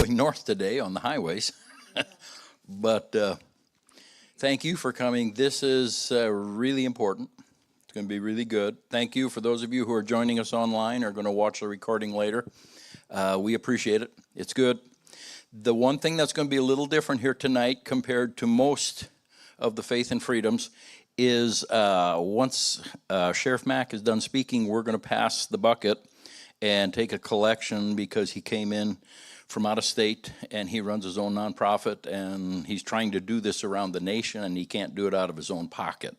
going north today on the highways. But thank you for coming. This is really important. It's going to be really good. Thank you for those of you who are joining us online or going to watch the recording later. We appreciate it. It's good. The one thing that's going to be a little different here tonight compared to most of the Faith and Freedoms is once Sheriff Mack is done speaking, we're going to pass the bucket and take a collection because he came in from out of state and he runs his own nonprofit and he's trying to do this around the nation and he can't do it out of his own pocket.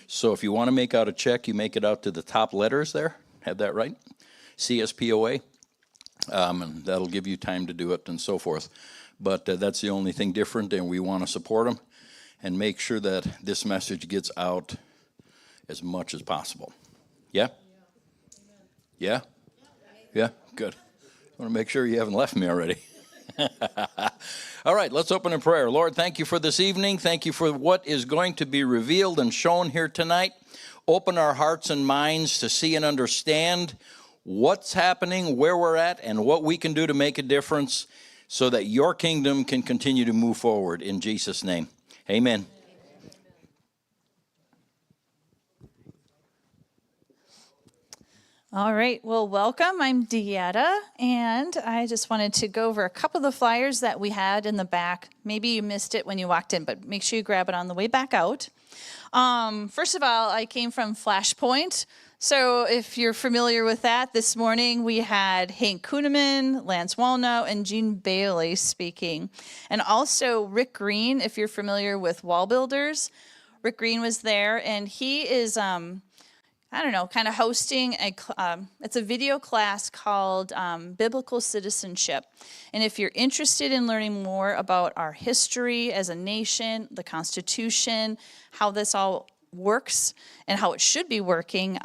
So if you want to make out a check, you make it out to the top letters there. Have that right? CSPOA. And that'll give you time to do it and so forth. But that's the only thing different, and we want to support them and make sure that this message gets out as much as possible. Yeah? Yeah? Yeah? Good. I want to make sure you haven't left me already. All right, let's open in prayer. Lord, thank you for this evening. Thank you for what is going to be revealed and shown here tonight. Open our hearts and minds to see and understand what's happening, where we're at, and what we can do to make a difference so that your kingdom can continue to move forward. In Jesus' name, amen. All right, well, welcome. I'm Dieta, and I just wanted to go over a couple of the flyers that we had in the back. Maybe you missed it when you walked in, but make sure you grab it on the way back out. First of all, I came from Flashpoint. So if you're familiar with that, this morning we had Hank Kuhneman, Lance Wallnow, and Gene Bailey speaking. And also Rick Green, if you're familiar with Wall Builders. Rick Green was there, and he is, kind of hosting it's a video class called Biblical Citizenship. And if you're interested in learning more about our history as a nation, the Constitution, how this all works and how it should be working,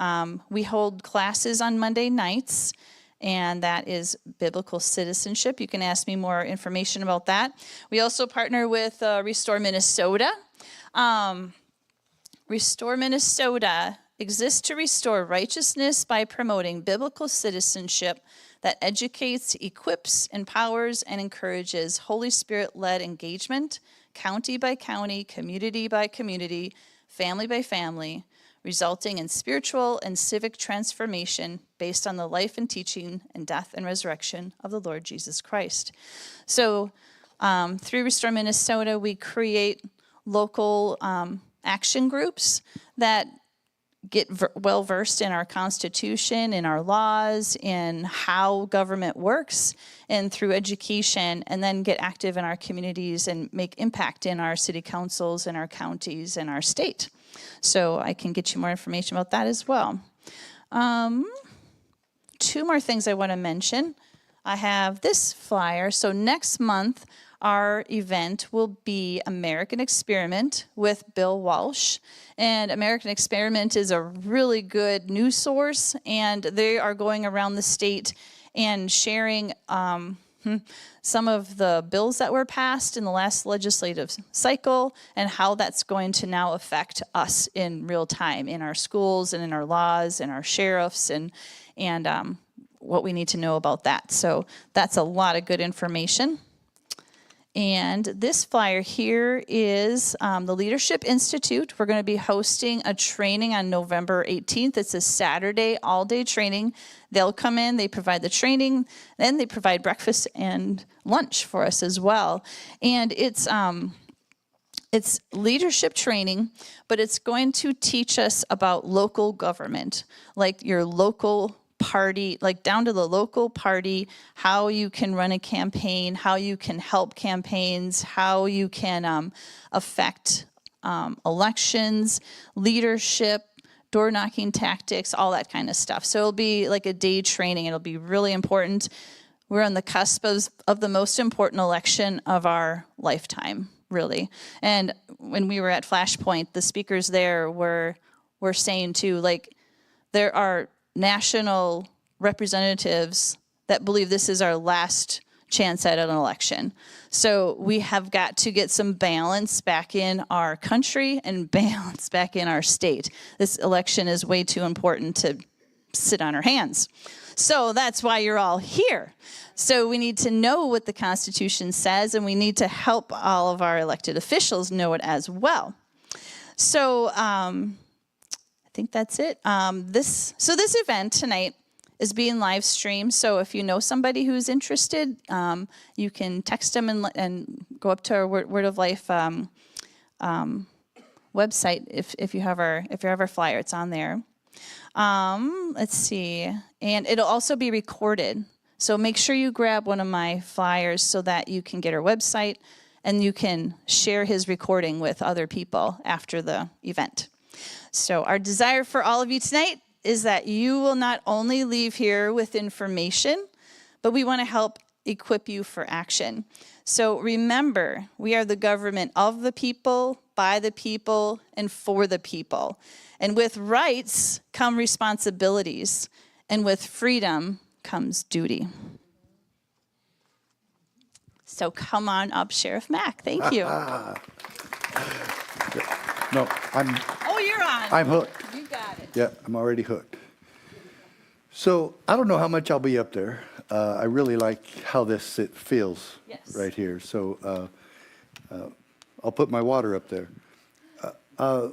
we hold classes on Monday nights, and that is Biblical Citizenship. You can ask me more information about that. We also partner with Restore Minnesota. Restore Minnesota exists to restore righteousness by promoting biblical citizenship that educates, equips, empowers, and encourages Holy Spirit-led engagement, county by county, community by community, family by family, resulting in spiritual and civic transformation based on the life and teaching and death and resurrection of the Lord Jesus Christ. So through Restore Minnesota, we create local action groups that get well-versed in our Constitution, in our laws, in how government works, and through education, and then get active in our communities and make impact in our city councils and our counties and our state. So I can get you more information about that as well. Two more things I want to mention. I have this flyer. So next month, our event will be American Experiment with Bill Walsh. And American Experiment is a really good news source, and they are going around the state and sharing some of the bills that were passed in the last legislative cycle and how that's going to now affect us in real time in our schools and in our laws and our sheriffs and what we need to know about that. So that's a lot of good information. And this flyer here is the Leadership Institute. We're going to be hosting a training on November 18th. It's a Saturday all-day training. They'll come in, they provide the training, then they provide breakfast and lunch for us as well. And it's leadership training, but it's going to teach us about local government, like your local party, like down to the local party, how you can run a campaign, how you can help campaigns, how you can affect elections, leadership, door knocking tactics, all that kind of stuff. So it'll be like a day training. It'll be really important. We're on the cusp of the most important election of our lifetime, really. And when we were at Flashpoint, the speakers there were saying too, like, there are national representatives that believe this is our last chance at an election. So we have got to get some balance back in our country and balance back in our state. This election is way too important to sit on our hands. So that's why you're all here. So we need to know what the Constitution says, and we need to help all of our elected officials know it as well. So I think that's it. This event tonight is being live streamed. So if you know somebody who's interested, you can text them and go up to our Word of Life website if you have our flyer. It's on there. Let's see, and it'll also be recorded. So make sure you grab one of my flyers so that you can get our website and you can share his recording with other people after the event. So our desire for all of you tonight is that you will not only leave here with information, but we want to help equip you for action. So remember, we are the government of the people, by the people, and for the people. And with rights come responsibilities, and with freedom comes duty. So come on up, Sheriff Mack. Thank you. No, Oh, you're on. I'm hooked. You got it. Yeah, I'm already hooked. So I don't know how much I'll be up there. I really like how it feels right here. So I'll put my water up there.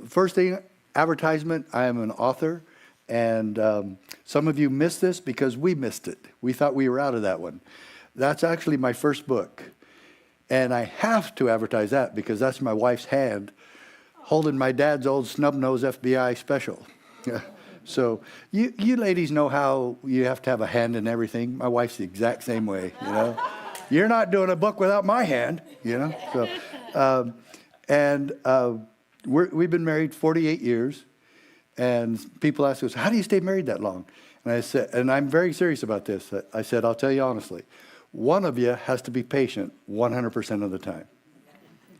First thing, advertisement. I am an author, and some of you missed this because we missed it. We thought we were out of that one. That's actually my first book, and I have to advertise that because that's my wife's hand holding my dad's old snub-nosed FBI special. So you ladies know how you have to have a hand in everything. My wife's the exact same way, you know. You're not doing a book without my hand, you know. So, we've been married 48 years, and people ask us, how do you stay married that long? And I said, and I'm very serious about this. I said, I'll tell you honestly, one of you has to be patient 100% of the time.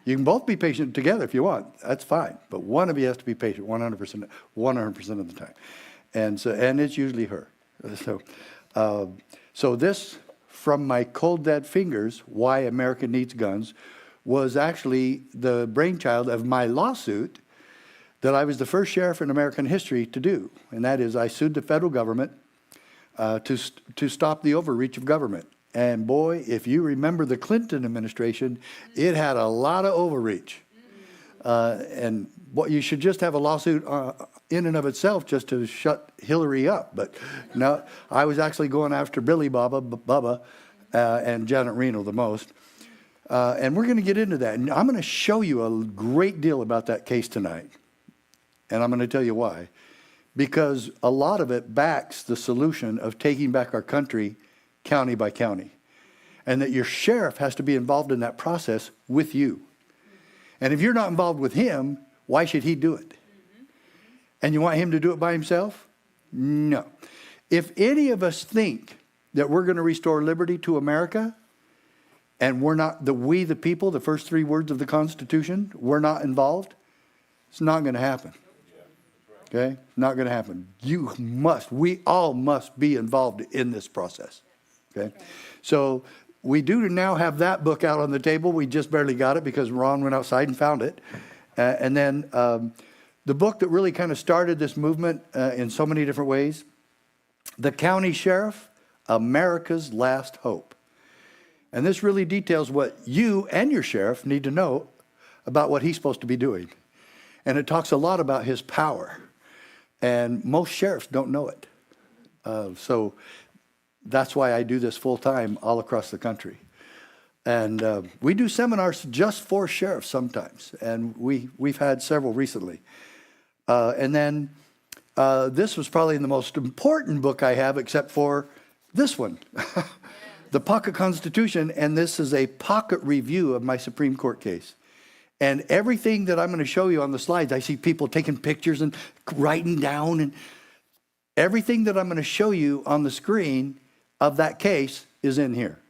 You can both be patient together if you want. That's fine. But one of you has to be patient 100% of the time. And it's usually her. So this, from my cold dead fingers, Why America Needs Guns, was actually the brainchild of my lawsuit that I was the first sheriff in American history to do. And that is I sued the federal government to stop the overreach of government. And boy, if you remember the Clinton administration, it had a lot of overreach. And what you should just have a lawsuit in and of itself just to shut Hillary up. But no, I was actually going after Billy Bubba, and Janet Reno the most. And we're going to get into that. And I'm going to show you a great deal about that case tonight. And I'm going to tell you why. Because a lot of it backs the solution of taking back our country county by county. And that your sheriff has to be involved in that process with you. And if you're not involved with him, why should he do it? And you want him to do it by himself? No. If any of us think that we're going to restore liberty to America, and we're not, we the people, the first three words of the Constitution, we're not involved, it's not going to happen. Okay? Not going to happen. We all must be involved in this process. Okay? So we do now have that book out on the table. We just barely got it because Ron went outside and found it. And then the book that really kind of started this movement in so many different ways, The County Sheriff, America's Last Hope. And this really details what you and your sheriff need to know about what he's supposed to be doing. And it talks a lot about his power. And most sheriffs don't know it. So that's why I do this full time all across the country. And we do seminars just for sheriffs sometimes. And we've had several recently. And then this was probably the most important book I have except for this one. The Pocket Constitution, and this is a pocket review of my Supreme Court case. And everything that I'm going to show you on the slides, I see people taking pictures and writing down, and everything that I'm going to show you on the screen of that case is in here.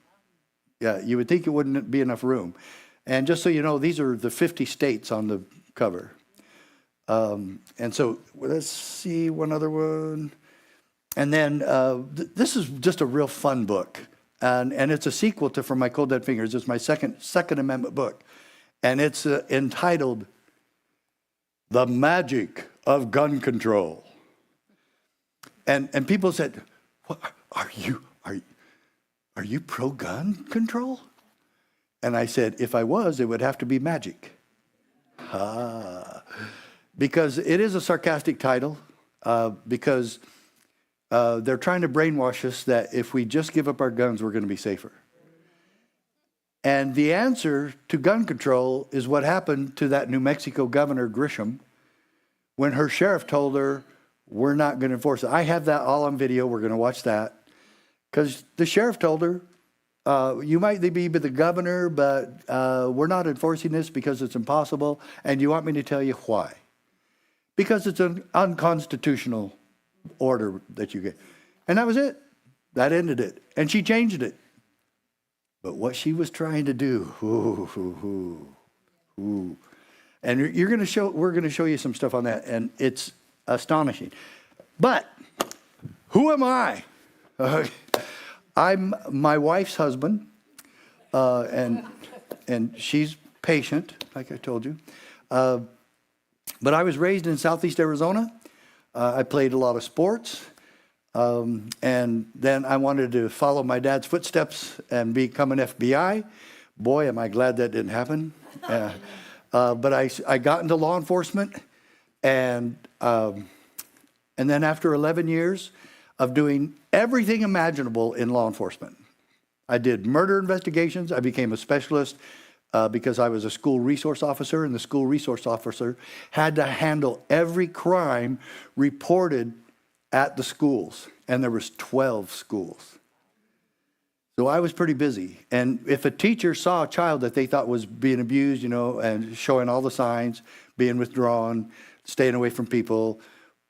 Yeah, you would think it wouldn't be enough room. And just so you know, these are the 50 states on the cover. And so let's see one other one. And then this is just a real fun book. And it's a sequel to From My Cold Dead Fingers. It's my second Amendment book. And it's entitled The Magic of Gun Control. And people said, what, are you pro-gun control? And I said, if I was, it would have to be magic. Because it is a sarcastic title, because they're trying to brainwash us that if we just give up our guns, we're going to be safer. And the answer to gun control is what happened to that New Mexico governor, Grisham, when her sheriff told her, we're not going to enforce it. I have that all on video. We're going to watch that. Because the sheriff told her, you might be the governor, but we're not enforcing this because it's impossible. And you want me to tell you why? Because it's an unconstitutional order that you get. And that was it. That ended it. And she changed it. But what she was trying to do, and we're going to show you some stuff on that, and it's astonishing. But who am I? I'm my wife's husband, and she's patient, like I told you. But I was raised in Southeast Arizona. I played a lot of sports. And then I wanted to follow my dad's footsteps and become an FBI. Boy, am I glad that didn't happen. But I got into law enforcement, and then after 11 years of doing everything imaginable in law enforcement, I did murder investigations. I became a specialist because I was a school resource officer, and the school resource officer had to handle every crime reported at the schools, and there was 12 schools. So I was pretty busy. And if a teacher saw a child that they thought was being abused, and showing all the signs, being withdrawn, staying away from people,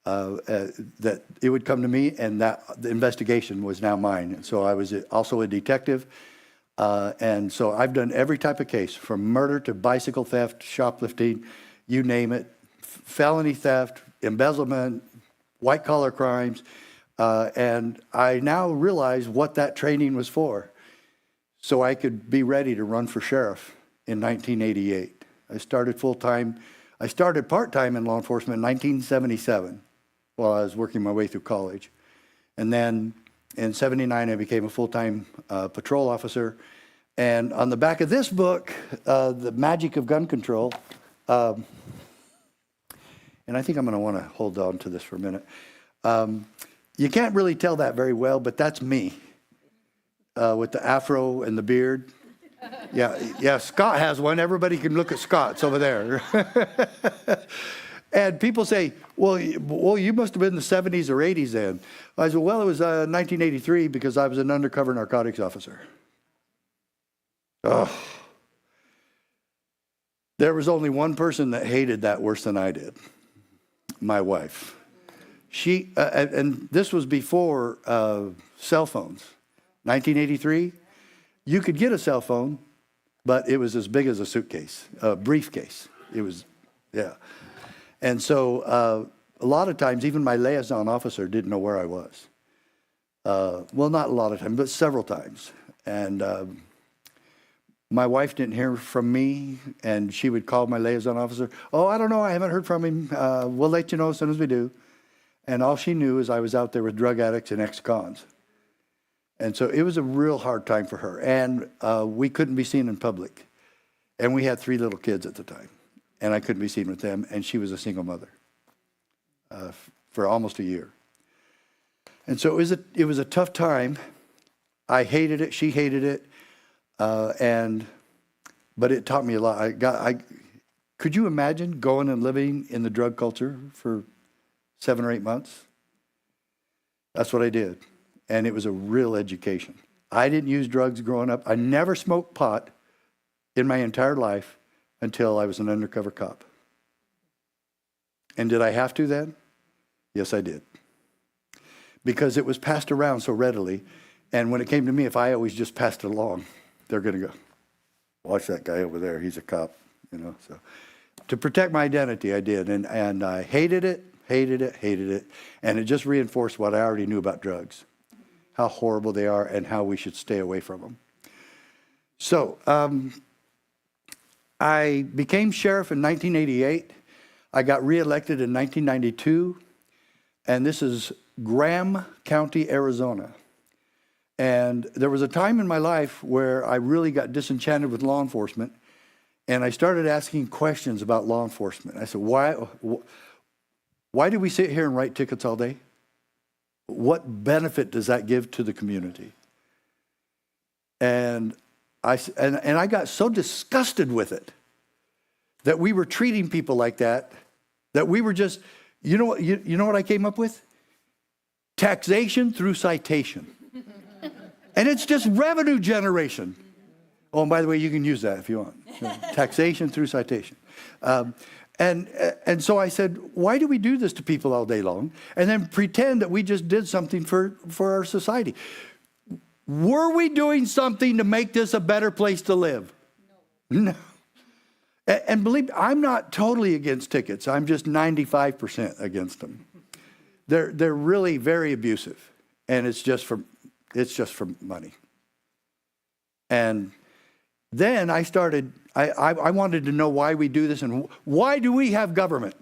that it would come to me, and that the investigation was now mine. And so I was also a detective. And so I've done every type of case, from murder to bicycle theft, shoplifting, you name it, felony theft, embezzlement, white-collar crimes, and I now realize what that training was for, so I could be ready to run for sheriff in 1988. I started full-time. I started part-time in law enforcement in 1977 while I was working my way through college. And then in 79, I became a full-time patrol officer. And on the back of this book, The Magic of Gun Control, and I think I'm going to want to hold on to this for a minute. You can't really tell that very well, but that's me with the afro and the beard. Yeah, Scott has one. Everybody can look at Scott's over there. And people say, well, you must have been in the 70s or 80s then. I said, well, it was 1983 because I was an undercover narcotics officer. Oh. There was only one person that hated that worse than I did. My wife. She, and this was before cell phones. 1983, you could get a cell phone, but it was as big as a suitcase, a briefcase. It was, yeah. And so a lot of times, even my liaison officer didn't know where I was. Well, not a lot of times, but several times. And my wife didn't hear from me, and she would call my liaison officer. Oh, I don't know. I haven't heard from him. We'll let you know as soon as we do. And all she knew is I was out there with drug addicts and ex-cons. And so it was a real hard time for her. And we couldn't be seen in public. And we had 3 little kids at the time. And I couldn't be seen with them. And she was a single mother for almost a year. And so it was a tough time. I hated it. She hated it. But it taught me a lot. Could you imagine going and living in the drug culture for 7 or 8 months? That's what I did. And it was a real education. I didn't use drugs growing up. I never smoked pot in my entire life until I was an undercover cop. And did I have to then? Yes, I did. Because it was passed around so readily. And when it came to me, if I always just passed it along, they're going to go, watch that guy over there. He's a cop, So to protect my identity, I did. And I hated it. And it just reinforced what I already knew about drugs, how horrible they are and how we should stay away from them. So I became sheriff in 1988. I got reelected in 1992. And this is Graham County, Arizona. And there was a time in my life where I really got disenchanted with law enforcement, and I started asking questions about law enforcement. I said, why do we sit here and write tickets all day? What benefit does that give to the community? And I got so disgusted with it that we were treating people like that we were just, you know what I came up with? Taxation through citation. And it's just revenue generation. Oh, and by the way, you can use that if you want. Taxation through citation. And so I said, why do we do this to people all day long and then pretend that we just did something for our society? Were we doing something to make this a better place to live? No. And believe me, I'm not totally against tickets. I'm just 95% against them. They're really very abusive, and it's just for money. And then I wanted to know why we do this and why do we have government?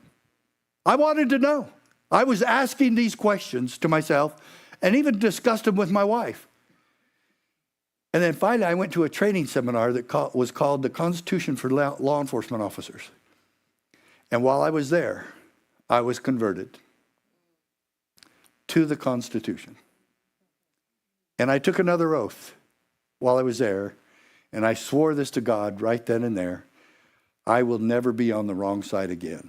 I wanted to know. I was asking these questions to myself and even discussed them with my wife. And then finally I went to a training seminar that was called the Constitution for Law Enforcement Officers. And while I was there, I was converted to the Constitution. And I took another oath while I was there, and I swore this to God right then and there: I will never be on the wrong side again.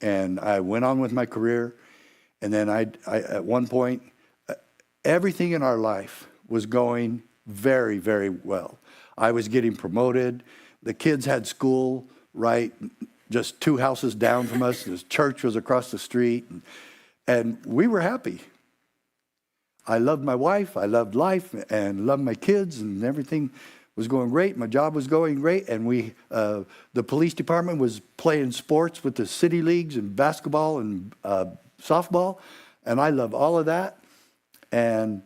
And I went on with my career, and then I at one point, everything in our life was going very, very well. I was getting promoted. The kids had school right just 2 houses down from us. The church was across the street, and we were happy. I loved my wife, I loved life, and loved my kids, and everything was going great. My job was going great, and the police department was playing sports with the city leagues and basketball and softball, and I love all of that. And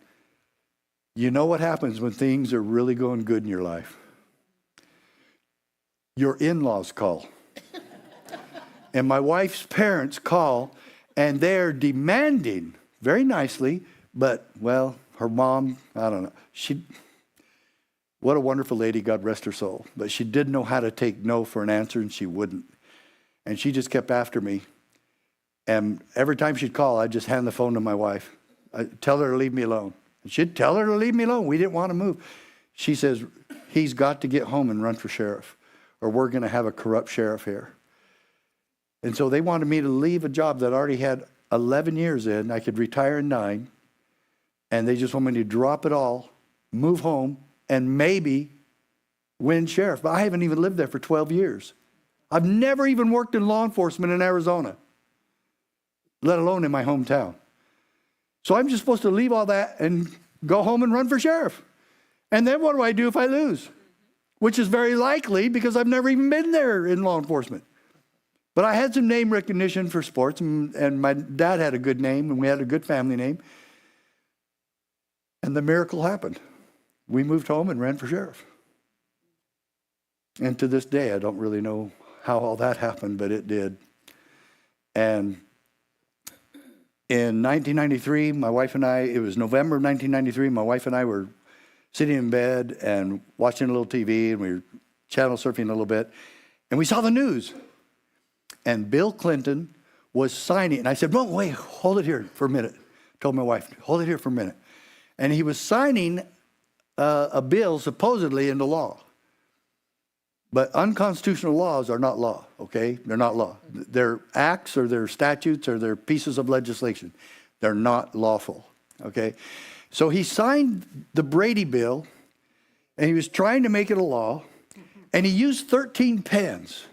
you know what happens when things are really going good in your life? Your in-laws call. And my wife's parents call, and they're demanding, very nicely, but, well, her mom, I don't know. What a wonderful lady, God rest her soul. But she didn't know how to take no for an answer, and she wouldn't. And she just kept after me. And every time she'd call, I'd just hand the phone to my wife. I'd tell her to leave me alone. And she'd tell her to leave me alone. We didn't want to move. She says, he's got to get home and run for sheriff, or we're going to have a corrupt sheriff here. And so they wanted me to leave a job that I already had 11 years in. I could retire in 9. And they just want me to drop it all, move home, and maybe win sheriff. But I haven't even lived there for 12 years. I've never even worked in law enforcement in Arizona, let alone in my hometown. So I'm just supposed to leave all that and go home and run for sheriff. And then what do I do if I lose? Which is very likely because I've never even been there in law enforcement. But I had some name recognition for sports, and my dad had a good name, and we had a good family name. And the miracle happened. We moved home and ran for sheriff. And to this day, I don't really know how all that happened, but it did. And in 1993, my wife and I, it was November of 1993, my wife and I were sitting in bed and watching a little TV, and we were channel surfing a little bit, and we saw the news. And Bill Clinton was signing, and I said, "Well, wait, hold it here for a minute." Told my wife, "Hold it here for a minute." And he was signing a bill supposedly into law. But unconstitutional laws are not law, okay? They're not law. They're acts or they're statutes or they're pieces of legislation. They're not lawful, okay? So he signed the Brady bill, and he was trying to make it a law, and he used 13 pens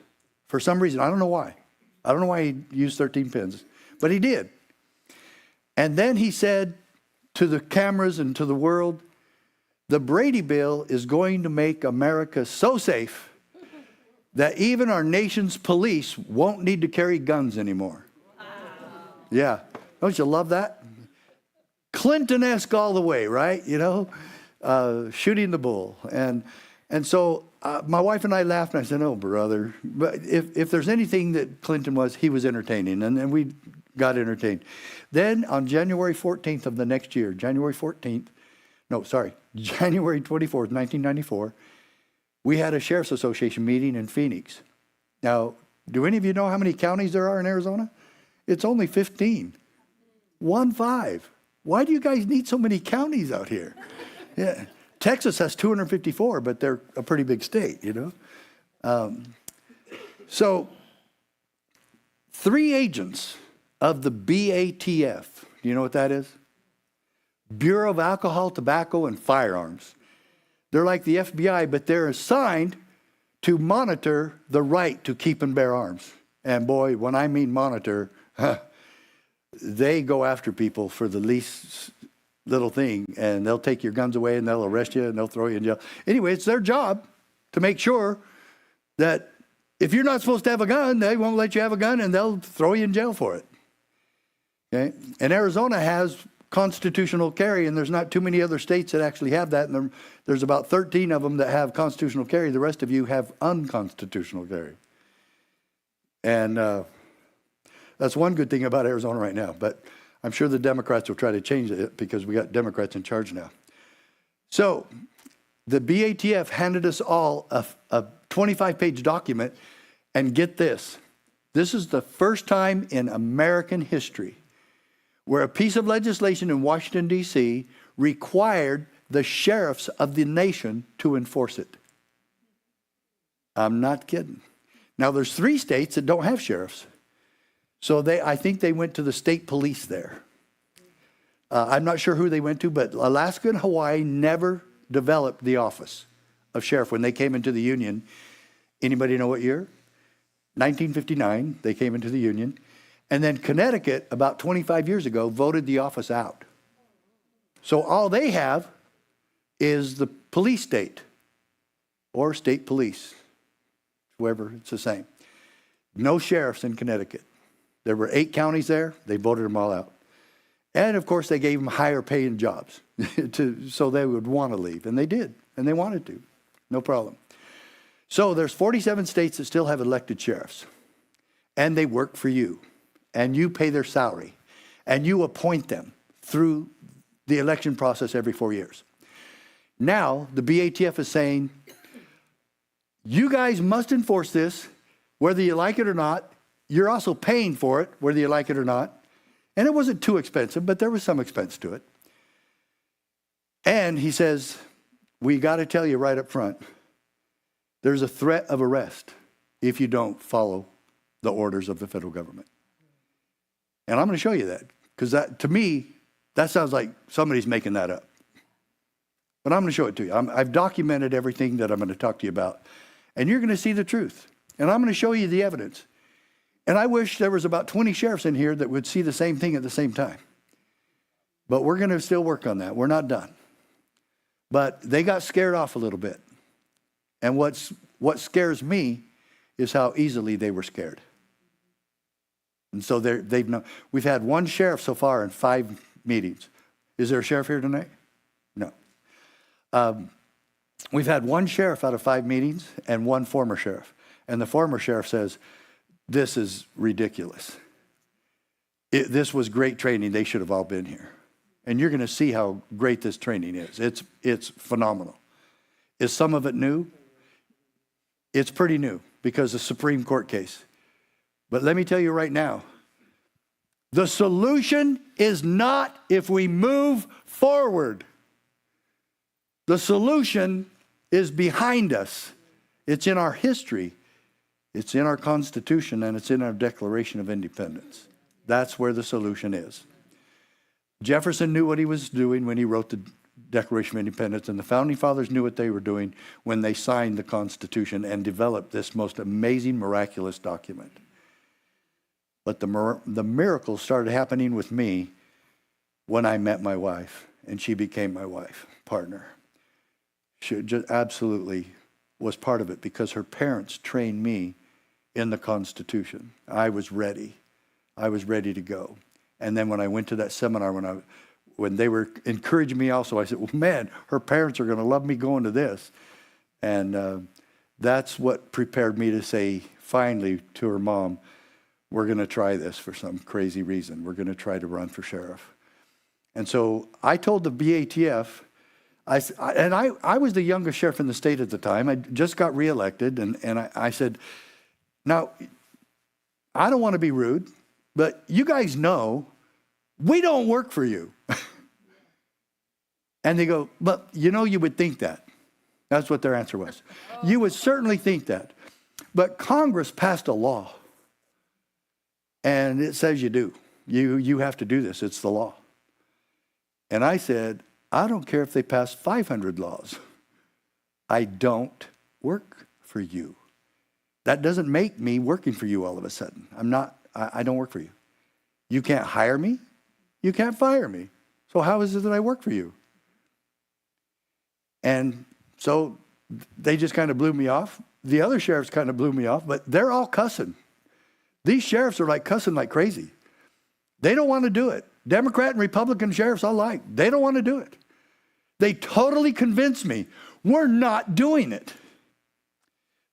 for some reason. I don't know why. I don't know why he used 13 pens, but he did. And then he said to the cameras and to the world, the Brady bill is going to make America so safe that even our nation's police won't need to carry guns anymore. Wow. Yeah. Don't you love that? Clinton-esque all the way, right? You know, shooting the bull. And so my wife and I laughed, and I said, "Oh, brother." But if there's anything that Clinton was, he was entertaining. And we got entertained. Then on January 14th of the next year, January 24th, 1994, we had a Sheriff's Association meeting in Phoenix. Now, do any of you know how many counties there are in Arizona? It's only 15. 15. Why do you guys need so many counties out here? Yeah. Texas has 254, but they're a pretty big state, you know. So 3 agents of the BATF, do you know what that is? Bureau of Alcohol, Tobacco, and Firearms. They're like the FBI, but they're assigned to monitor the right to keep and bear arms. And boy, when I mean monitor, they go after people for the least little thing, and they'll take your guns away, and they'll arrest you, and they'll throw you in jail. Anyway, it's their job to make sure that if you're not supposed to have a gun, they won't let you have a gun, and they'll throw you in jail for it. Okay? And Arizona has constitutional carry, and there's not too many other states that actually have that. And there's about 13 of them that have constitutional carry. The rest of you have unconstitutional carry. And that's one good thing about Arizona right now. But I'm sure the Democrats will try to change it because we got Democrats in charge now. So the BATF handed us all a 25-page document. And get this. This is the first time in American history where a piece of legislation in Washington, D.C. required the sheriffs of the nation to enforce it. I'm not kidding. Now, there's 3 states that don't have sheriffs. So I think they went to the state police there. I'm not sure who they went to, but Alaska and Hawaii never developed the office of sheriff when they came into the Union. Anybody know what year? 1959, they came into the Union. And then Connecticut, about 25 years ago, voted the office out. So all they have is the police state or state police, whoever, it's the same. No sheriffs in Connecticut. There were 8 counties there. They voted them all out. And, of course, they gave them higher paying jobs so they would want to leave. And they did, and they wanted to. No problem. So there's 47 states that still have elected sheriffs, and they work for you. And you pay their salary, and you appoint them through the election process every 4 years. Now, the BATF is saying, you guys must enforce this, whether you like it or not. You're also paying for it, whether you like it or not. And it wasn't too expensive, but there was some expense to it. And he says, we got to tell you right up front, there's a threat of arrest if you don't follow the orders of the federal government. And I'm going to show you that, because that, to me, that sounds like somebody's making that up. But I'm going to show it to you. I've documented everything that I'm going to talk to you about. And you're going to see the truth. And I'm going to show you the evidence. And I wish there was about 20 sheriffs in here that would see the same thing at the same time. But we're going to still work on that. We're not done. But they got scared off a little bit. And what scares me is how easily they were scared. And so we've had 1 sheriff so far in 5 meetings. Is there a sheriff here tonight? No. We've had 1 sheriff out of 5 meetings and 1 former sheriff. And the former sheriff says, this is ridiculous. This was great training. They should have all been here. And you're going to see how great this training is. It's phenomenal. Is some of it new? It's pretty new because of the Supreme Court case. But let me tell you right now, the solution is not if we move forward. The solution is behind us. It's in our history. It's in our Constitution, and it's in our Declaration of Independence. That's where the solution is. Jefferson knew what he was doing when he wrote the Declaration of Independence, and the Founding Fathers knew what they were doing when they signed the Constitution and developed this most amazing, miraculous document. But the miracle started happening with me when I met my wife, and she became my wife, partner. She just absolutely was part of it because her parents trained me in the Constitution. I was ready. I was ready to go. And then when I went to that seminar, when they were encouraging me also, I said, well, man, her parents are going to love me going to this. And that's what prepared me to say finally to her mom, we're going to try this for some crazy reason. We're going to try to run for sheriff. And so I told the BATF, I was the youngest sheriff in the state at the time. I just got reelected, and I said, now, I don't want to be rude, but you guys know we don't work for you. And they go, but you would think that. That's what their answer was. You would certainly think that. But Congress passed a law, and it says you do. You have to do this. It's the law. And I said, I don't care if they pass 500 laws. I don't work for you. That doesn't make me working for you all of a sudden. I don't work for you. You can't hire me. You can't fire me. So how is it that I work for you? And so they just kind of blew me off. The other sheriffs kind of blew me off, but they're all cussing. These sheriffs are like cussing like crazy. They don't want to do it. Democrat and Republican sheriffs alike, they don't want to do it. They totally convinced me, we're not doing it.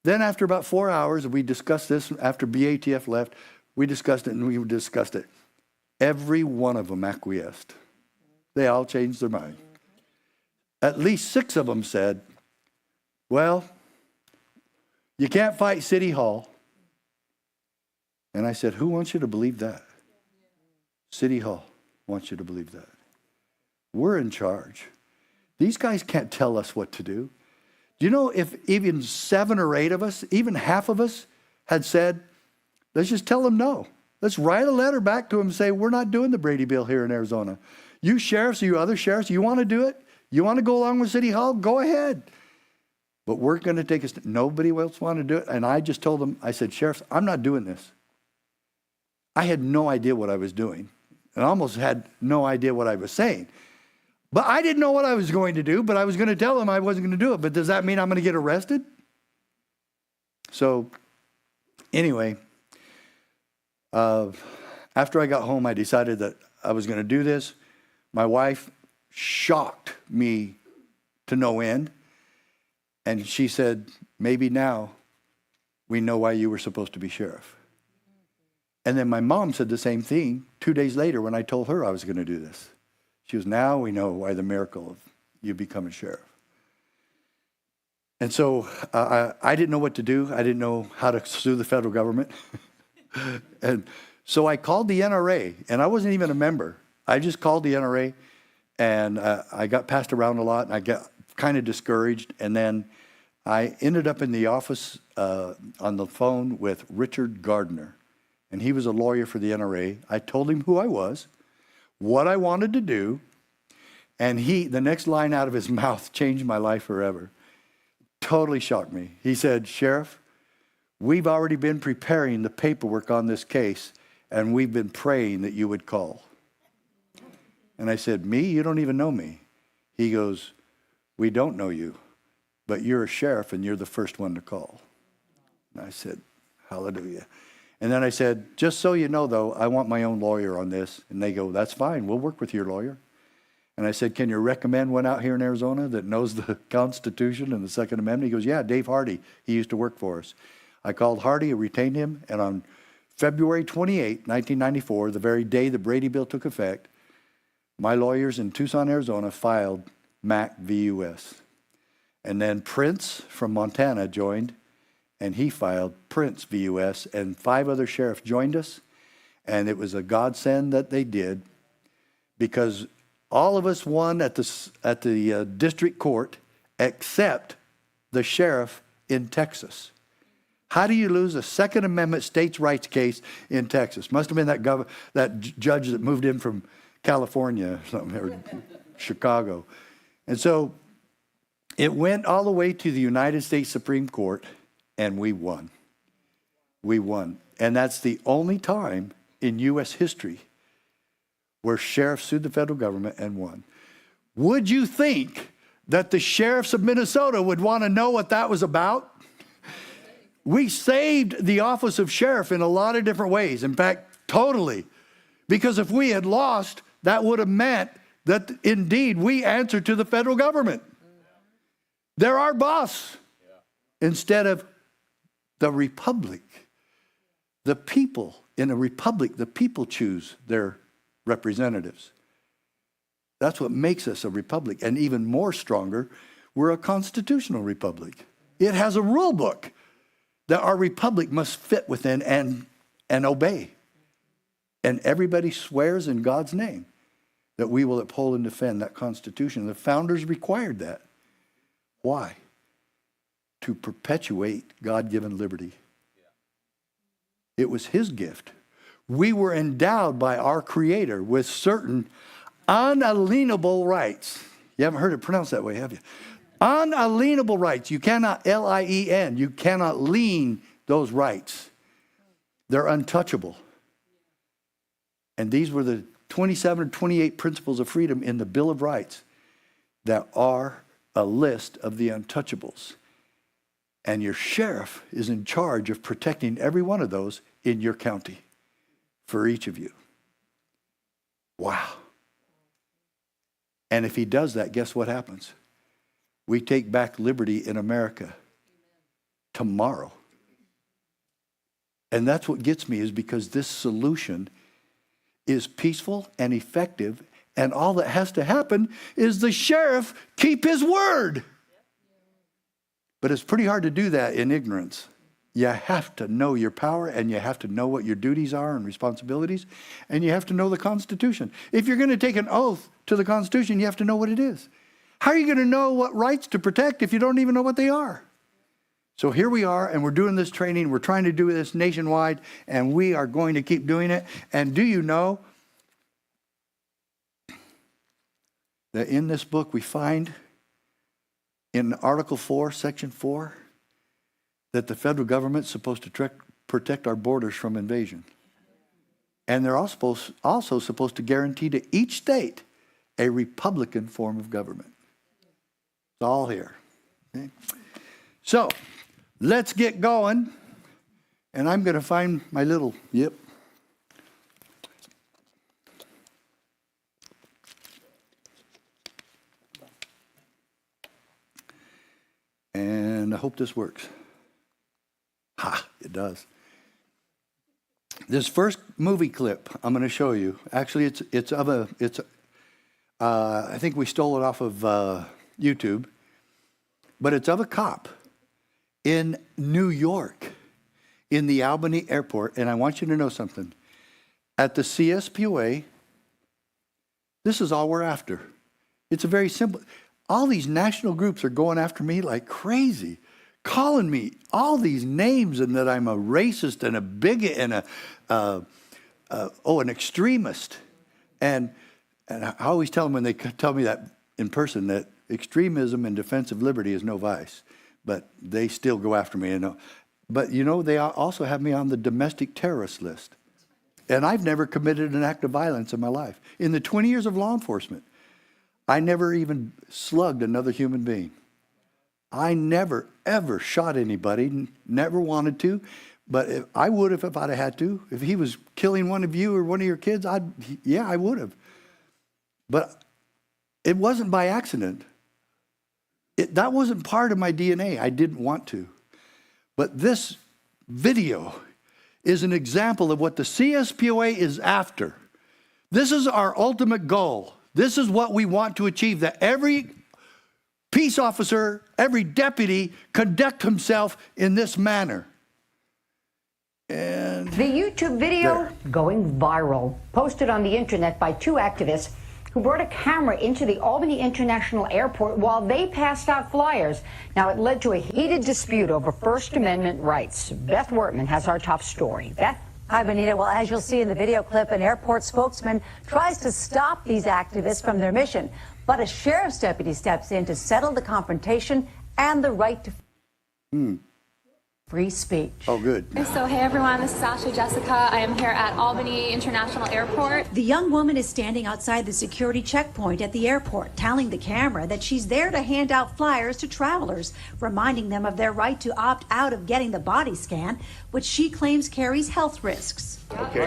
Then after about 4 hours, we discussed this. After BATF left, we discussed it, and we discussed it. Every one of them acquiesced. They all changed their mind. At least 6 of them said, well, you can't fight City Hall. And I said, who wants you to believe that? City Hall wants you to believe that. We're in charge. These guys can't tell us what to do. Do you know if even 7 or 8 of us, even half of us, had said, let's just tell them no. Let's write a letter back to them and say, we're not doing the Brady Bill here in Arizona. You sheriffs, you other sheriffs, you want to do it? You want to go along with City Hall? Go ahead. But we're going to take a step. Nobody else wanted to do it. And I just told them, I said, sheriffs, I'm not doing this. I had no idea what I was doing. And I almost had no idea what I was saying. But I didn't know what I was going to do, but I was going to tell them I wasn't going to do it. But does that mean I'm going to get arrested? So anyway, after I got home, I decided that I was going to do this. My wife shocked me to no end. And she said, maybe now we know why you were supposed to be sheriff. And then my mom said the same thing 2 days later when I told her I was going to do this. She goes, now we know why the miracle of you becoming sheriff. And so I didn't know what to do. I didn't know how to sue the federal government. And so I called the NRA, and I wasn't even a member. I just called the NRA, and I got passed around a lot, and I got kind of discouraged. And then I ended up in the office on the phone with Richard Gardner, and he was a lawyer for the NRA. I told him who I was, what I wanted to do, and the next line out of his mouth changed my life forever. Totally shocked me. He said, Sheriff, we've already been preparing the paperwork on this case, and we've been praying that you would call. And I said, me? You don't even know me. He goes, we don't know you, but you're a sheriff, and you're the first one to call. And I said, hallelujah. And then I said, just so you know, though, I want my own lawyer on this. And they go, that's fine. We'll work with your lawyer. And I said, can you recommend one out here in Arizona that knows the Constitution and the Second Amendment? He goes, yeah, Dave Hardy. He used to work for us. I called Hardy, I retained him, and on February 28, 1994, the very day the Brady Bill took effect, my lawyers in Tucson, Arizona filed Mack v. U.S. And then Prince from Montana joined, and he filed Prince v. U.S., and 5 other sheriffs joined us, and it was a godsend that they did, because all of us won at the district court except the sheriff in Texas. How do you lose a Second Amendment states' rights case in Texas? Must have been that judge that moved in from California or something, or Chicago. And so it went all the way to the United States Supreme Court, and we won. We won. And that's the only time in U.S. history where sheriffs sued the federal government and won. Would you think that the sheriffs of Minnesota would want to know what that was about? We saved the office of sheriff in a lot of different ways. In fact, totally. Because if we had lost, that would have meant that indeed we answer to the federal government. They're our boss. Instead of the republic. The people, in a republic, the people choose their representatives. That's what makes us a republic. And even more stronger, we're a constitutional republic. It has a rule book that our republic must fit within and obey. And everybody swears in God's name that we will uphold and defend that Constitution. The founders required that. Why? To perpetuate God-given liberty. It was his gift. We were endowed by our Creator with certain unalienable rights. You haven't heard it pronounced that way, have you? Unalienable rights. You cannot, L-I-E-N, you cannot lien those rights. They're untouchable. And these were the 27 or 28 principles of freedom in the Bill of Rights that are a list of the untouchables. And your sheriff is in charge of protecting every one of those in your county for each of you. Wow. And if he does that, guess what happens? We take back liberty in America tomorrow. And that's what gets me, is because this solution is peaceful and effective, and all that has to happen is the sheriff keep his word. But it's pretty hard to do that in ignorance. You have to know your power, and you have to know what your duties are and responsibilities, and you have to know the Constitution. If you're going to take an oath to the Constitution, you have to know what it is. How are you going to know what rights to protect if you don't even know what they are? So here we are, and we're doing this training. We're trying to do this nationwide, and we are going to keep doing it. And do you know that in this book we find in Article 4, Section 4, that the federal government's supposed to protect our borders from invasion. And they're also supposed to guarantee to each state a Republican form of government. It's all here. Okay? So, let's get going. And I'm going to find my little, And I hope this works. Ha, it does. This first movie clip I'm going to show you, actually I think we stole it off of YouTube, but it's of a cop in New York, in the Albany airport. And I want you to know something. At the CSPOA, this is all we're after. It's a very simple. All these national groups are going after me like crazy, calling me all these names, and that I'm a racist and a bigot and an extremist. And I always tell them, when they tell me that in person, that extremism and defense of liberty is no vice. But they still go after me. But they also have me on the domestic terrorist list. And I've never committed an act of violence in my life. In the 20 years of law enforcement, I never even slugged another human being. I never, ever shot anybody, never wanted to. But I would have if I'd have had to. If he was killing one of you or one of your kids, I would have. But it wasn't by accident. That wasn't part of my DNA. I didn't want to. But this video is an example of what the CSPOA is after. This is our ultimate goal. This is what we want to achieve, that every peace officer, every deputy conduct himself in this manner. And the YouTube video going viral, posted on the internet by two activists who brought a camera into the Albany International Airport while they passed out flyers. Now, it led to a heated dispute over First Amendment rights. Beth Wortman has our top story. Beth? Hi, Benita. Well, as you'll see in the video clip, an airport spokesman tries to stop these activists from their mission, but a sheriff's deputy steps in to settle the confrontation and the right to free speech. Oh, good. So, hey everyone, this is Ashley Jessica. I am here at Albany International Airport. The young woman is standing outside the security checkpoint at the airport, telling the camera that she's there to hand out flyers to travelers, reminding them of their right to opt out of getting the body scan, which she claims carries health risks. Okay,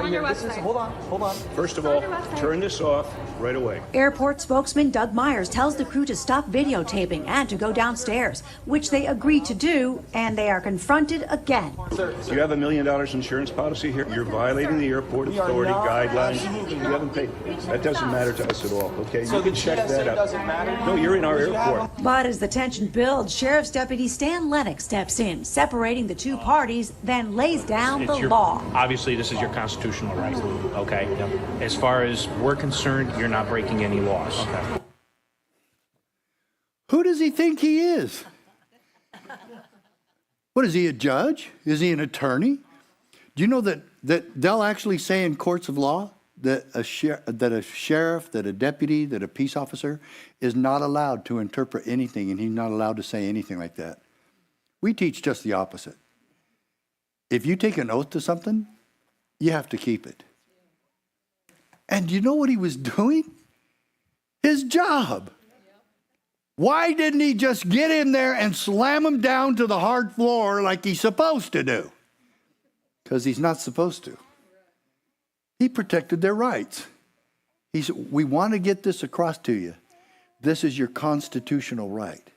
hold on. First of all, turn this off right away. Airport spokesman Doug Myers tells the crew to stop videotaping and to go downstairs, which they agree to do, and they are confronted confronted again. Do you have $1 million insurance policy here? You're violating the airport authority guidelines. You haven't paid. That doesn't matter to us at all, okay? So you can check that out. Doesn't matter? No, you're in our airport. But as the tension builds, Sheriff's Deputy Stan Lennox steps in, separating the two parties, then lays down the law. Obviously, this is your constitutional right, okay? As far as we're concerned, you're not breaking any laws. Okay. Who does he think he is? What, is he a judge? Is he an attorney? Do you know that they'll actually say in courts of law that a sheriff, that a deputy, that a peace officer is not allowed to interpret anything, and he's not allowed to say anything like that. We teach just the opposite. If you take an oath to something, you have to keep it. And you know what he was doing? His job. Why didn't he just get in there and slam him down to the hard floor like he's supposed to do? Because he's not supposed to. He protected their rights. He said, we want to get this across to you. This is your constitutional right.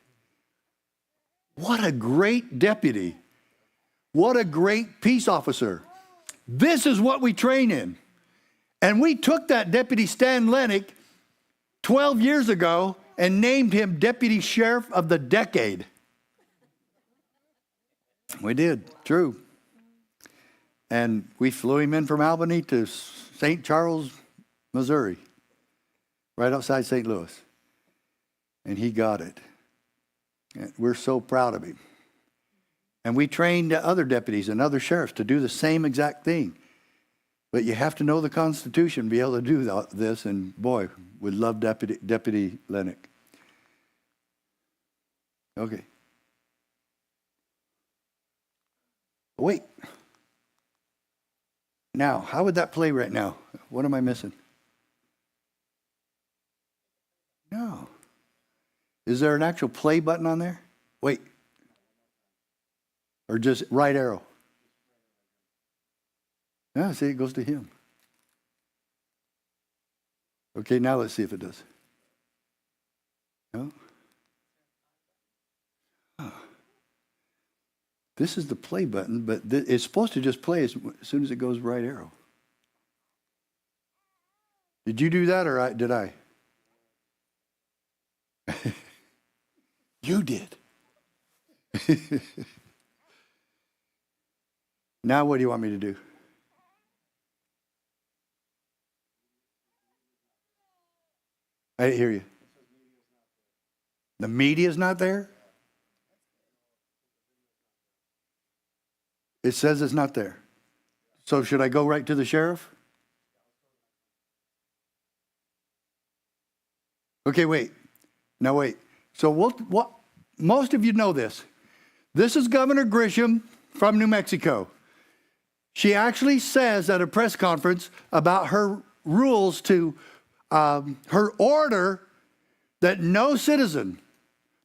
What a great deputy. What a great peace officer. This is what we train in. And we took that Deputy Stan Lennox 12 years ago and named him Deputy Sheriff of the Decade. We did, true. And we flew him in from Albany to St. Charles, Missouri, right outside St. Louis. And he got it. And we're so proud of him. And we trained other deputies and other sheriffs to do the same exact thing. But you have to know the Constitution to be able to do this, and boy, we love Deputy Lennox. Okay. Wait. Now, how would that play right now? What am I missing? No. Is there an actual play button on there? Wait. Or just right arrow? Yeah, see, it goes to him. Okay, now let's see if it does. No? Oh. This is the play button, but it's supposed to just play as soon as it goes right arrow. Did you do that, or did I? You did. Now what do you want me to do? I didn't hear you. The media's not there? It says it's not there. So should I go right to the sheriff? Okay, wait. Now wait. So what? Most of you know this. This is Governor Grisham from New Mexico. She actually says at a press conference about her rules to her order that no citizen,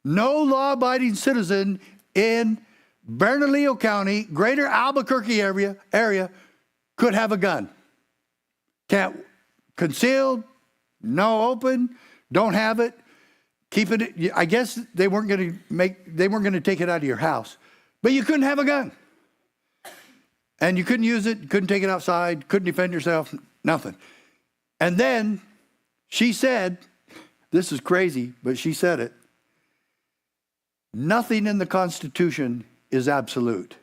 no law-abiding citizen in Bernalillo County, greater Albuquerque area could have a gun. Can't concealed, no open, don't have it, keep it. I guess they weren't going to take it out of your house, but you couldn't have a gun. And you couldn't use it, couldn't take it outside, couldn't defend yourself, nothing. And then she said, this is crazy, but she said it, nothing in the Constitution is absolute.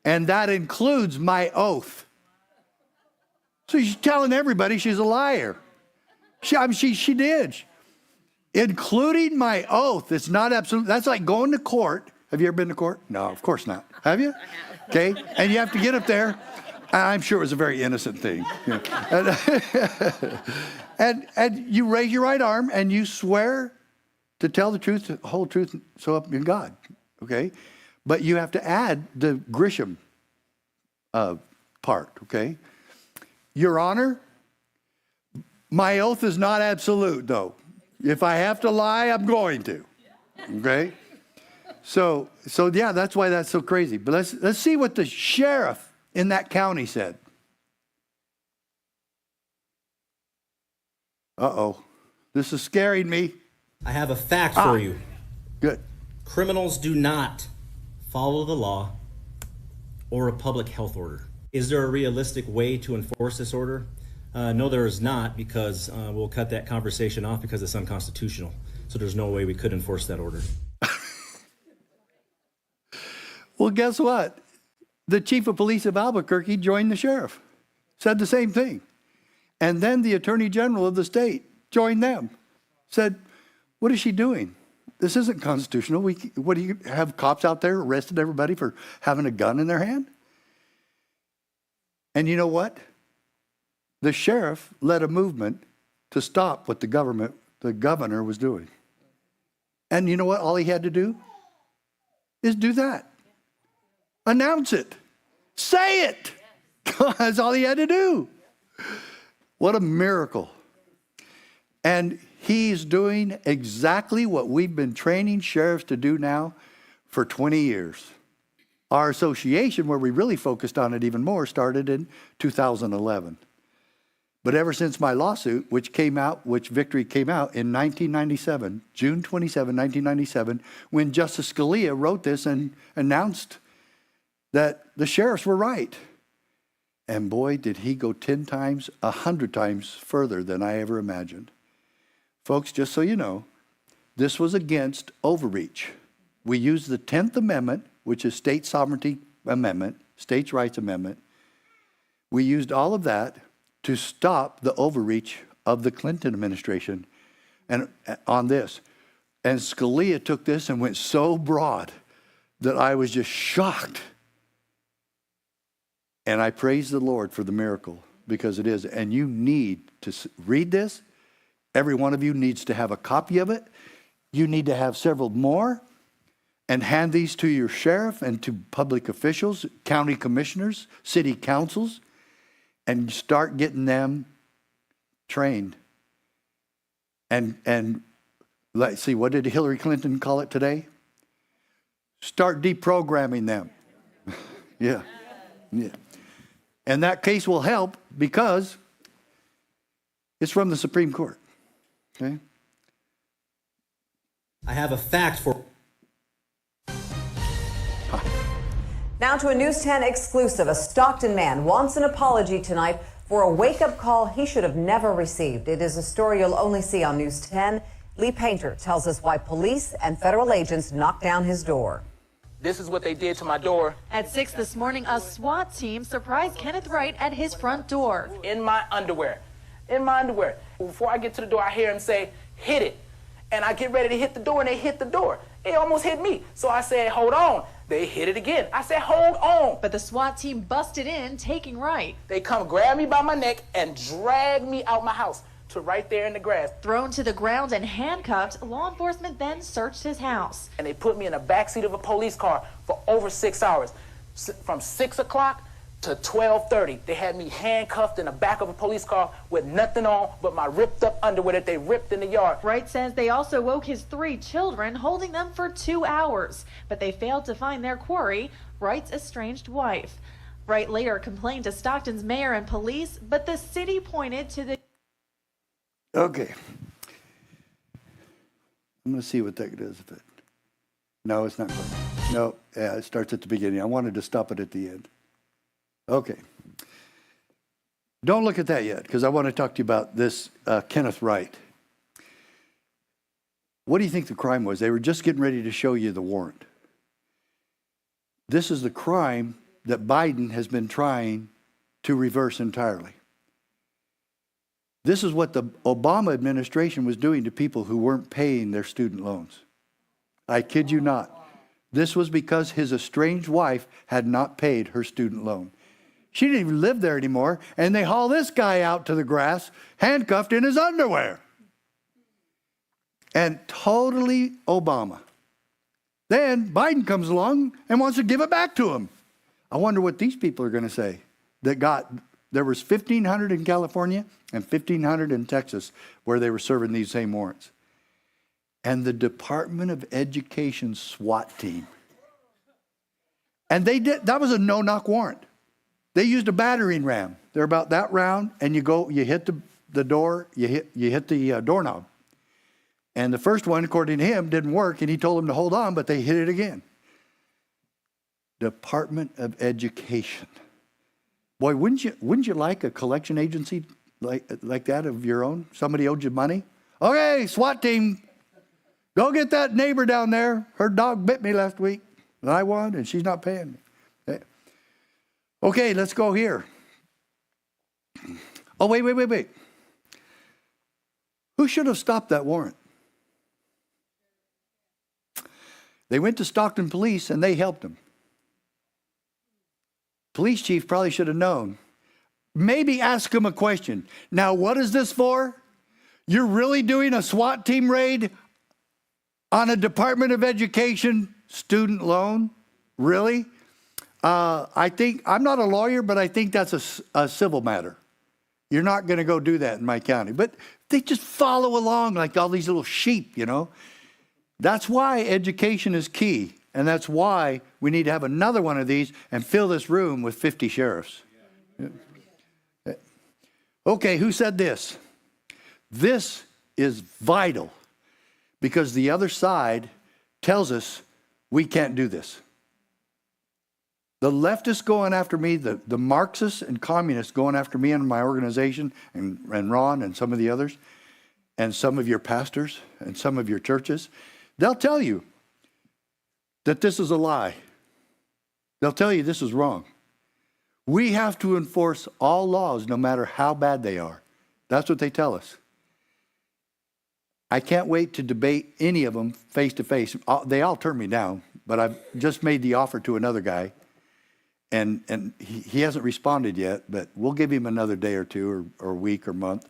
And that includes my oath. So she's telling everybody she's a liar. She did. Including my oath, it's not absolute. That's like going to court. Have you ever been to court? No, of course not. Have you? Okay, and you have to get up there. I'm sure it was a very innocent thing. Yeah. And you raise your right arm and you swear to tell the truth, the whole truth, so help you God. Okay, but you have to add the Grisham part. Okay, Your Honor, my oath is not absolute, though. If I have to lie, I'm going to. Okay. So yeah, that's why that's so crazy. But let's see what the sheriff in that county said. Uh-oh. This is scaring me. I have a fact for you. Good. Criminals do not follow the law. or a public health order. Is there a realistic way to enforce this order? No, there is not, because we'll cut that conversation off because it's unconstitutional. So there's no way we could enforce that order. Well, guess what? The chief of police of Albuquerque joined the sheriff, said the same thing. And then the attorney general of the state joined them, said, what is she doing? This isn't constitutional. What do you have cops out there arresting everybody for having a gun in their hand? And you know what? The sheriff led a movement to stop what the governor was doing. And you know what? All he had to do is do that. Announce it. Say it. That's all he had to do. What a miracle. And he's doing exactly what we've been training sheriffs to do now for 20 years. Our association, where we really focused on it even more, started in 2011. But ever since my lawsuit, which victory came out in 1997, June 27, 1997, when Justice Scalia wrote this and announced that the sheriffs were right. And boy, did he go 10 times, 100 times further than I ever imagined. Folks, just so you know, this was against overreach. We used the 10th Amendment, which is State Sovereignty Amendment, States' Rights Amendment. We used all of that to stop the overreach of the Clinton administration and on this. And Scalia took this and went so broad that I was just shocked. And I praise the Lord for the miracle, because it is. And you need to read this. Every one of you needs to have a copy of it. You need to have several more and hand these to your sheriff and to public officials, county commissioners, city councils, and start getting them trained. And let's see, what did Hillary Clinton call it today? Start deprogramming them. Yeah. And that case will help because it's from the Supreme Court. Okay? I have a fact for... Now to a News 10 exclusive. A Stockton man wants an apology tonight for a wake-up call he should have never received. It is a story you'll only see on News 10. Lee Painter tells us why police and federal agents knocked down his door. This is what they did to my door. At 6 this morning, a SWAT team surprised Kenneth Wright at his front door. In my underwear. Before I get to the door, I hear him say, hit it. And I get ready to hit the door, and they hit the door. It almost hit me. So I said, hold on. They hit it again. I said, hold on. But the SWAT team busted in, taking Wright. They come grab me by my neck and drag me out my house to right there in the grass. Thrown to the ground and handcuffed, law enforcement then searched his house. And they put me in the backseat of a police car for over 6 hours. From 6 o'clock to 12:30. They had me handcuffed in the back of a police car with nothing on but my ripped up underwear that they ripped in the yard. Wright says they also woke his 3 children, holding them for 2 hours. But they failed to find their quarry, Wright's estranged wife. Wright later complained to Stockton's mayor and police, but the city pointed to the... Okay. I'm going to see what that does. No, it's not going. No, yeah, it starts at the beginning. I wanted to stop it at the end. Okay. Don't look at that yet, because I want to talk to you about this Kenneth Wright. What do you think the crime was? They were just getting ready to show you the warrant. This is the crime that Biden has been trying to reverse entirely. This is what the Obama administration was doing to people who weren't paying their student loans. I kid you not. This was because his estranged wife had not paid her student loan. She didn't even live there anymore, and they haul this guy out to the grass, handcuffed in his underwear. And totally Obama. Then Biden comes along and wants to give it back to him. I wonder what these people are going to say. There was 1,500 in California and 1,500 in Texas where they were serving these same warrants. And the Department of Education SWAT team. And that was a no-knock warrant. They used a battering ram. They're about that round, and you hit the door, you hit the doorknob. And the first one, according to him, didn't work, and he told them to hold on, but they hit it again. Department of Education. Boy, wouldn't you like a collection agency like that of your own? Somebody owed you money. Okay, SWAT team, go get that neighbor down there. Her dog bit me last week, and I won, and she's not paying me. Okay, let's go here. Oh, wait. Who should have stopped that warrant? They went to Stockton Police, and they helped them. Police chief probably should have known. Maybe ask him a question. Now, what is this for? You're really doing a SWAT team raid on a Department of Education student loan? Really? I think, I'm not a lawyer, but I think that's a civil matter. You're not going to go do that in my county. But they just follow along like all these little sheep, you know. That's why education is key. And that's why we need to have another one of these and fill this room with 50 sheriffs. Okay, who said this? This is vital because the other side tells us we can't do this. The leftists going after me, the Marxists and communists going after me and my organization, and Ron and some of the others, and some of your pastors and some of your churches, they'll tell you that this is a lie. They'll tell you this is wrong. We have to enforce all laws no matter how bad they are. That's what they tell us. I can't wait to debate any of them face to face. They all turn me down, but I've just made the offer to another guy, and he hasn't responded yet, but we'll give him another day or two or week or month.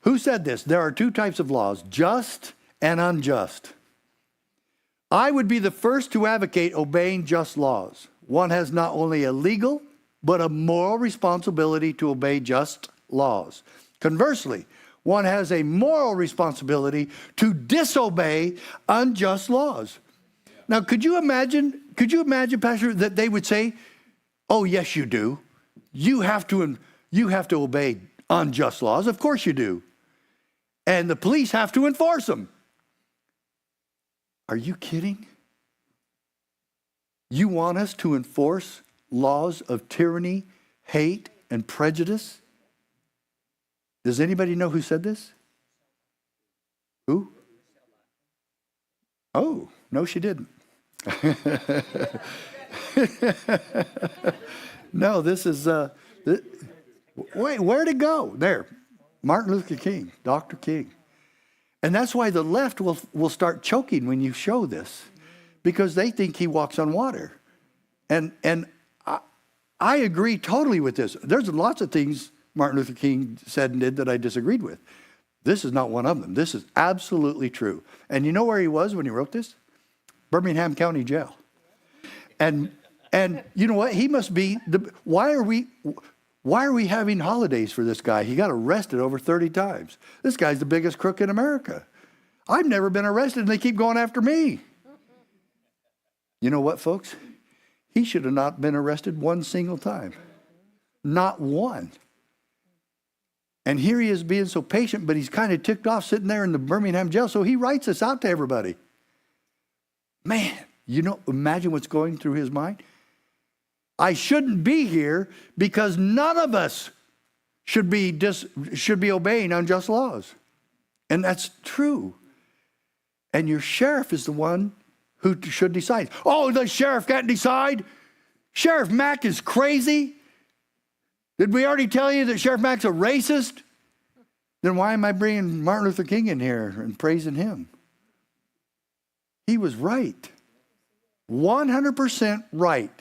Who said this? There are two types of laws, just and unjust. I would be the first to advocate obeying just laws. One has not only a legal, but a moral responsibility to obey just laws. Conversely, one has a moral responsibility to disobey unjust laws. Now, could you imagine, Pastor, that they would say, oh, yes, you do. You have to obey unjust laws. Of course you do. And the police have to enforce them. Are you kidding? You want us to enforce laws of tyranny, hate, and prejudice? Does anybody know who said this? Who? Oh, no, she didn't. No, this is, wait, where'd it go? There, Martin Luther King, Dr. King. And that's why the left will start choking when you show this, because they think he walks on water. And I agree totally with this. There's lots of things Martin Luther King said and did that I disagreed with. This is not one of them. This is absolutely true. And you know where he was when he wrote this? Birmingham County Jail. And you know what? He must be why are we having holidays for this guy? He got arrested over 30 times. This guy's the biggest crook in America. I've never been arrested and they keep going after me. You know what, folks? He should have not been arrested one single time. Not one. And here he is being so patient, but he's kind of ticked off sitting there in the Birmingham jail, so he writes this out to everybody. Man, you know, imagine what's going through his mind. I shouldn't be here because none of us should be obeying unjust laws. And that's true. And your sheriff is the one who should decide. Oh, the sheriff can't decide? Sheriff Mack is crazy? Did we already tell you that Sheriff Mack's a racist? Then why am I bringing Martin Luther King in here and praising him? He was right. 100% right.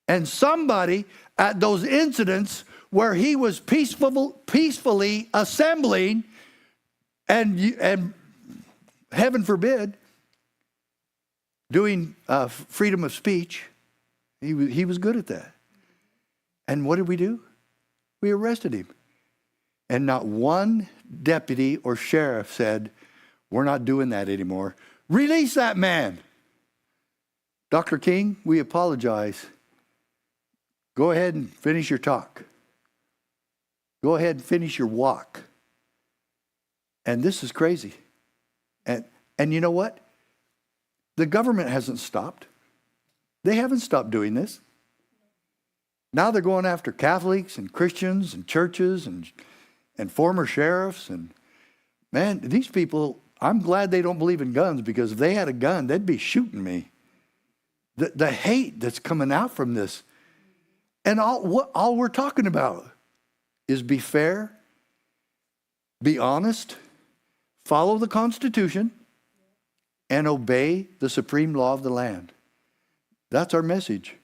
And somebody at those incidents where he was peacefully assembling and heaven forbid, doing freedom of speech, he was good at that. And what did we do? We arrested him. And not one deputy or sheriff said, we're not doing that anymore. Release that man. Dr. King, we apologize. Go ahead and finish your talk. Go ahead and finish your walk. And this is crazy. And you know what? The government hasn't stopped. They haven't stopped doing this. Now they're going after Catholics and Christians and churches and former sheriffs. And man, these people, I'm glad they don't believe in guns, because if they had a gun, they'd be shooting me. The hate that's coming out from this. And all we're talking about is be fair, be honest, follow the Constitution, and obey the supreme law of the land. That's our message.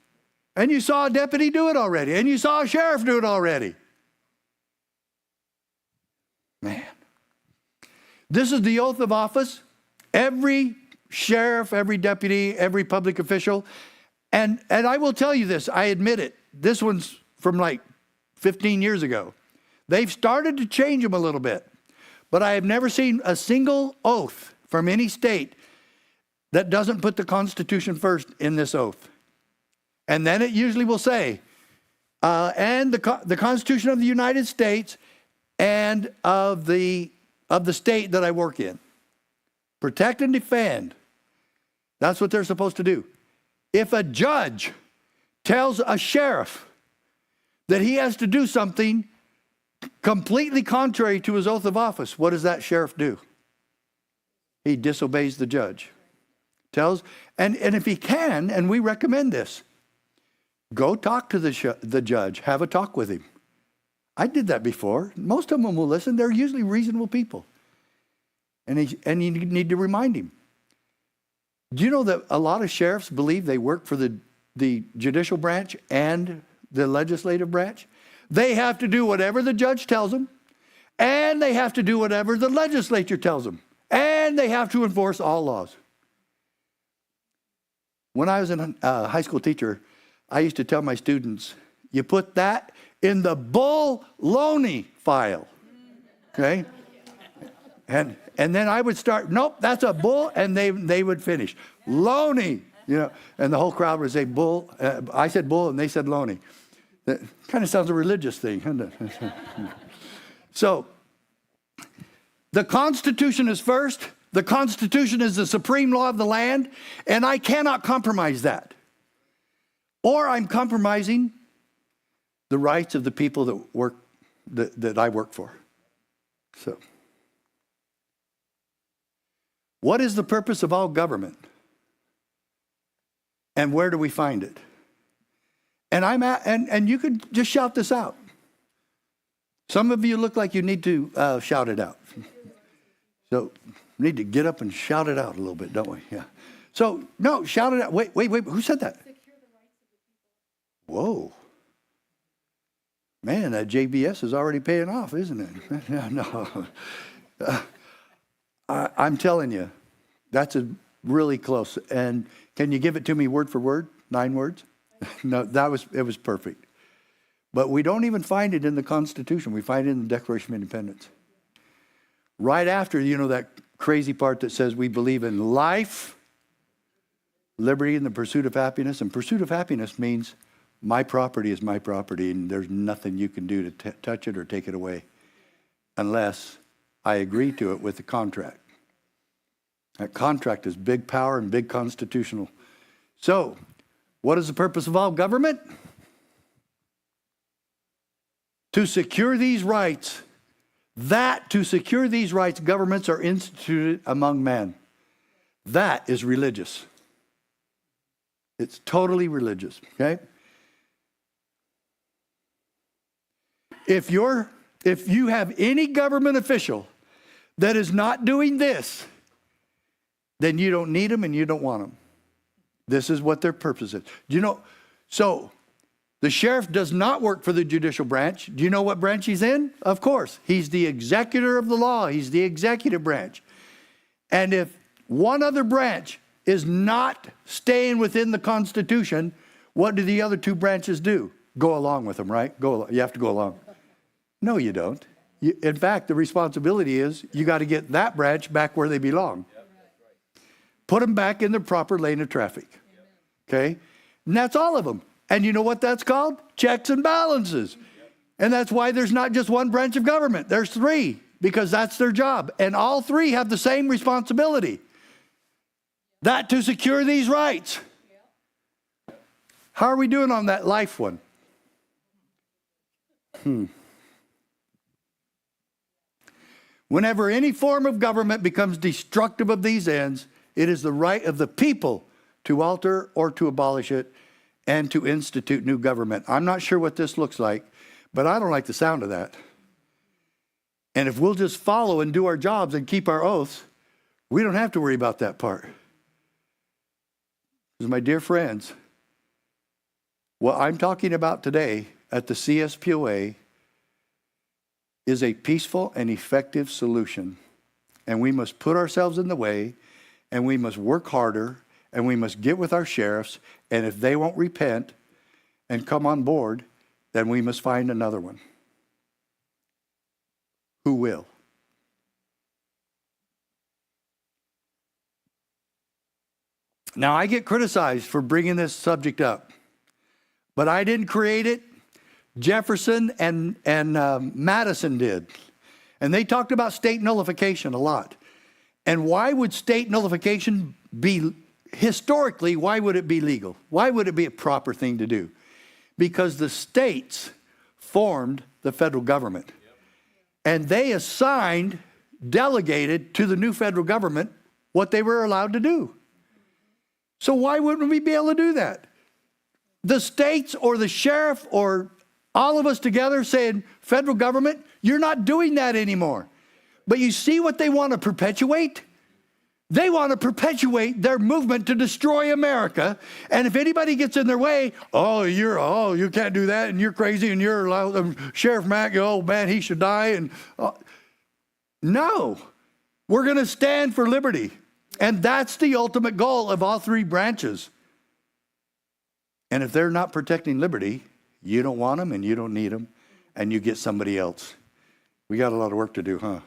And you saw a deputy do it already. And you saw a sheriff do it already. Man. This is the oath of office. Every sheriff, every deputy, every public official. And I will tell you this, I admit it. This one's from like 15 years ago. They've started to change them a little bit. But I have never seen a single oath from any state that doesn't put the Constitution first in this oath. And then it usually will say, and the Constitution of the United States and of the state that I work in. Protect and defend. That's what they're supposed to do. If a judge tells a sheriff that he has to do something completely contrary to his oath of office, what does that sheriff do? He disobeys the judge. And if he can, and we recommend this, go talk to the judge, have a talk with him. I did that before. Most of them will listen. They're usually reasonable people. And you need to remind him. Do you know that a lot of sheriffs believe they work for the judicial branch and the legislative branch? They have to do whatever the judge tells them, and they have to do whatever the legislature tells them, and they have to enforce all laws. When I was a high school teacher, I used to tell my students, you put that in the bull-loney file, okay? And then I would start, nope, that's a bull, and they would finish. Loney, and the whole crowd would say bull. I said bull, and they said loney. That kind of sounds a religious thing, doesn't it? So, the Constitution is first. The Constitution is the supreme law of the land, and I cannot compromise that. Or I'm compromising the rights of the people that I work for. So, what is the purpose of all government? And where do we find it? And you could just shout this out. Some of you look like you need to shout it out. So we need to get up and shout it out a little bit, don't we? Yeah. So no, shout it out. Wait. Who said that? Whoa. Man, that JBS is already paying off, isn't it? No. I'm telling you, that's really close. And can you give it to me word for word? 9 words? No, it was perfect. But we don't even find it in the Constitution. We find it in the Declaration of Independence. Right after, that crazy part that says we believe in life, liberty, and the pursuit of happiness. And pursuit of happiness means my property is my property, and there's nothing you can do to touch it or take it away unless I agree to it with the contract. That contract is big power and big constitutional. So, what is the purpose of all government? To secure these rights. To secure these rights, governments are instituted among men. That is religious. It's totally religious, okay? If you have any government official that is not doing this, then you don't need them and you don't want them. This is what their purpose is. So the sheriff does not work for the judicial branch. Do you know what branch he's in? Of course. He's the executor of the law. He's the executive branch. And if one other branch is not staying within the Constitution, what do the other 2 branches do? Go along with them, right? You have to go along. No, you don't. In fact, the responsibility is you got to get that branch back where they belong. Put them back in the proper lane of traffic. Okay? And that's all of them. And you know what that's called? Checks and balances. And that's why there's not just one branch of government. There's 3, because that's their job. And all 3 have the same responsibility. That to secure these rights. How are we doing on that life one? Whenever any form of government becomes destructive of these ends, it is the right of the people to alter or to abolish it and to institute new government. I'm not sure what this looks like, but I don't like the sound of that. And if we'll just follow and do our jobs and keep our oaths, we don't have to worry about that part. Because my dear friends, what I'm talking about today at the CSPOA is a peaceful and effective solution. And we must put ourselves in the way, and we must work harder, and we must get with our sheriffs, and if they won't repent and come on board, then we must find another one. Who will? Now, I get criticized for bringing this subject up, but I didn't create it. Jefferson and Madison did. And they talked about state nullification a lot. And why would state nullification be, historically, why would it be legal? Why would it be a proper thing to do? Because the states formed the federal government. And they assigned, delegated to the new federal government what they were allowed to do. So why wouldn't we be able to do that? The states or the sheriff or all of us together saying, federal government, you're not doing that anymore. But you see what they want to perpetuate? They want to perpetuate their movement to destroy America. And if anybody gets in their way, you can't do that, and you're crazy, and you're Sheriff Mack, oh man, he should die. And no, we're going to stand for liberty. And that's the ultimate goal of all three branches. And if they're not protecting liberty, you don't want them and you don't need them, and you get somebody else. We got a lot of work to do, huh?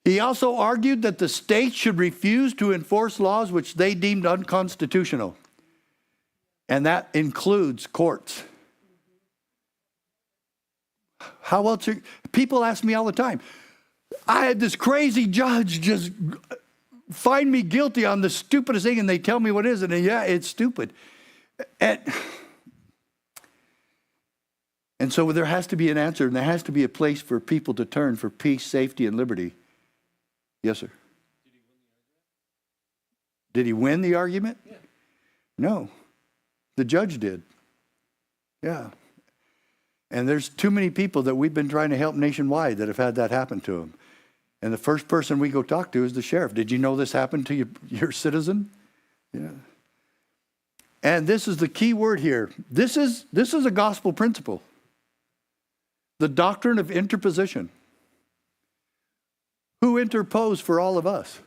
He also argued that the states should refuse to enforce laws which they deemed unconstitutional. And that includes courts. How else? People ask me all the time, I had this crazy judge just find me guilty on the stupidest thing, and they tell me what it is, and yeah, it's stupid. And so there has to be an answer, and there has to be a place for people to turn for peace, safety, and liberty. Yes, sir. Did he win the argument? Yeah. No. The judge did. Yeah. And there's too many people that we've been trying to help nationwide that have had that happen to them. And the first person we go talk to is the sheriff. Did you know this happened to your citizen? Yeah. And this is the key word here. This is a gospel principle. The doctrine of interposition. Who interposed for all of us?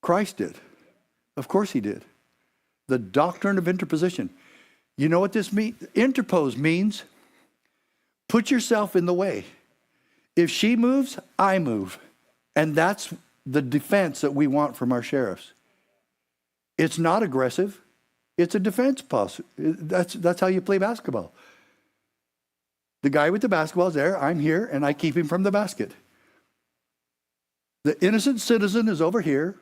Christ did. Of course he did. The doctrine of interposition. You know what this means? Interpose means put yourself in the way. If she moves, I move. And that's the defense that we want from our sheriffs. It's not aggressive. It's a defense posture. That's how you play basketball. The guy with the basketball is there, I'm here, and I keep him from the basket. The innocent citizen is over here.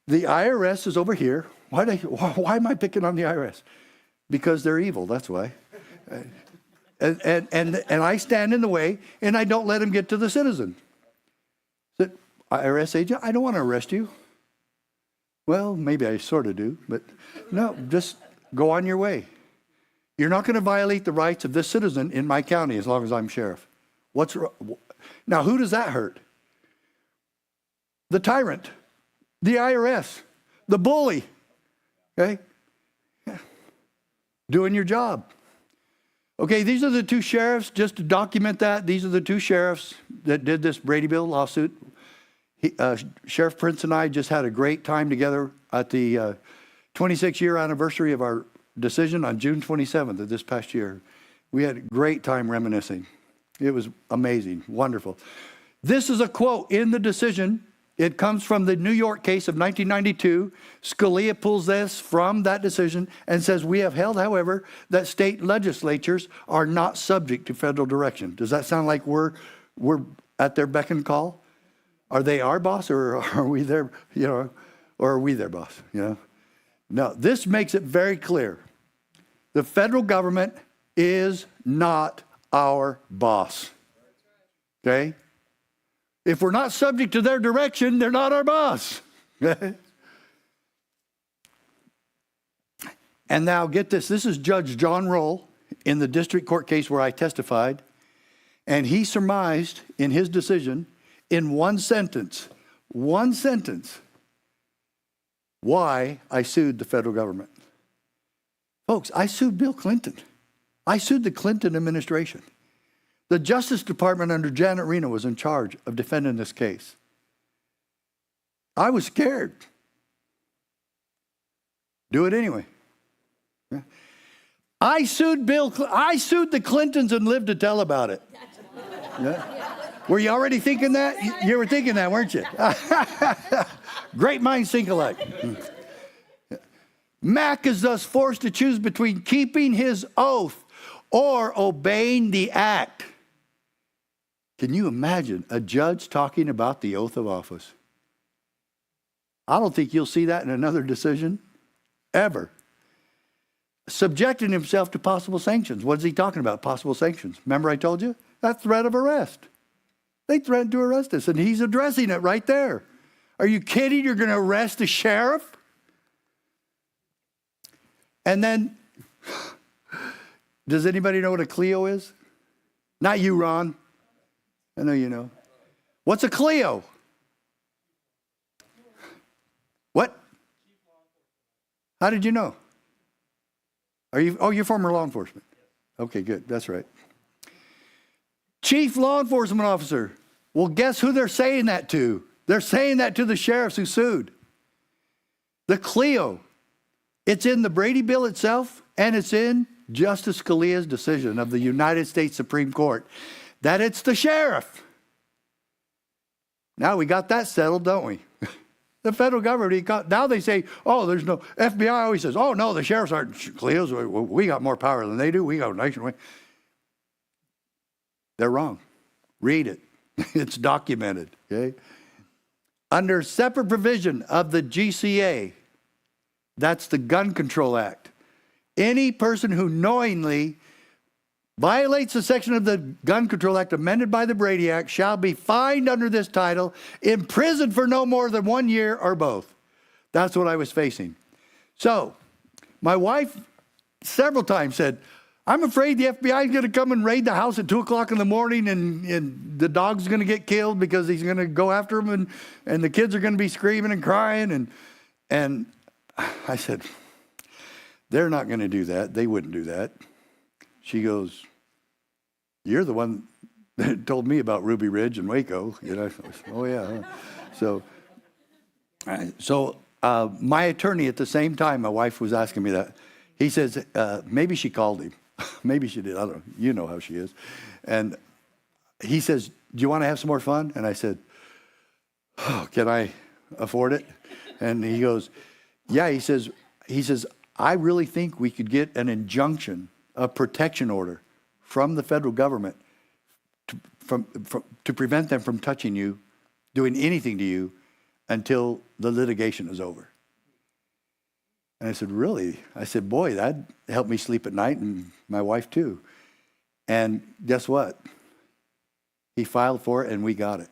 The IRS is over here. Why am I picking on the IRS? Because they're evil, that's why. And I stand in the way, and I don't let him get to the citizen. The IRS agent, I don't want to arrest you. Well, maybe I sort of do, but no, just go on your way. You're not going to violate the rights of this citizen in my county as long as I'm sheriff. Now, who does that hurt? The tyrant, the IRS, the bully, okay? Yeah. Doing your job. Okay, these are the two sheriffs, just to document that, these are the two sheriffs that did this Brady Bill lawsuit. Sheriff Prince and I just had a great time together at the 26-year anniversary of our decision on June 27th of this past year. We had a great time reminiscing. It was amazing, wonderful. This is a quote in the decision. It comes from the New York case of 1992. Scalia pulls this from that decision and says, we have held, however, that state legislatures are not subject to federal direction. Does that sound like we're at their beck and call? Are they our boss, or are we their, or are we their boss, No, this makes it very clear. The federal government is not our boss. Okay? If we're not subject to their direction, they're not our boss. And now get this. This is Judge John Roll in the district court case where I testified. And he surmised in his decision, in one sentence, why I sued the federal government. Folks, I sued Bill Clinton. I sued the Clinton administration. The Justice Department under Janet Reno was in charge of defending this case. I was scared. Do it anyway. Yeah. I sued the Clintons and lived to tell about it. Yeah. Were you already thinking that? You were thinking that, weren't you? Great minds think alike. Mac is thus forced to choose between keeping his oath or obeying the act. Can you imagine a judge talking about the oath of office? I don't think you'll see that in another decision, ever. Subjecting himself to possible sanctions. What is he talking about, possible sanctions? Remember I told you? That threat of arrest. They threatened to arrest us, and he's addressing it right there. Are you kidding? You're going to arrest a sheriff? And then, does anybody know what a Clio is? Not you, Ron. I know you know. What's a Clio? What? How did you know? You're former law enforcement. Okay, good. That's right. Chief law enforcement officer. Well, guess who they're saying that to? They're saying that to the sheriffs who sued. The Clio. It's in the Brady bill itself, and it's in Justice Scalia's decision of the United States Supreme Court that it's the sheriff. Now we got that settled, don't we? The federal government, now they say, oh, there's no, FBI always says, oh, no, the sheriffs aren't Cleos. We got more power than they do. We got nationwide. They're wrong. Read it. It's documented, okay? Under separate provision of the GCA, that's the Gun Control Act, any person who knowingly violates a section of the Gun Control Act amended by the Brady Act shall be fined under this title, imprisoned for no more than 1 year or both. That's what I was facing. So my wife several times said, I'm afraid the FBI is going to come and raid the house at 2 o'clock in the morning and the dog's going to get killed because he's going to go after him and the kids are going to be screaming and crying. And I said, they're not going to do that. They wouldn't do that. She goes, you're the one that told me about Ruby Ridge and Waco. You know, oh yeah. So my attorney at the same time, my wife was asking me that. He says, maybe she called him. Maybe she did. I don't know. You know how she is. And he says, do you want to have some more fun? And I said, oh, can I afford it? And he goes, yeah. He says, I really think we could get an injunction, a protection order from the federal government to prevent them from touching you, doing anything to you until the litigation is over. And I said, really? I said, boy, that'd help me sleep at night and my wife too. And guess what? He filed for it and we got it.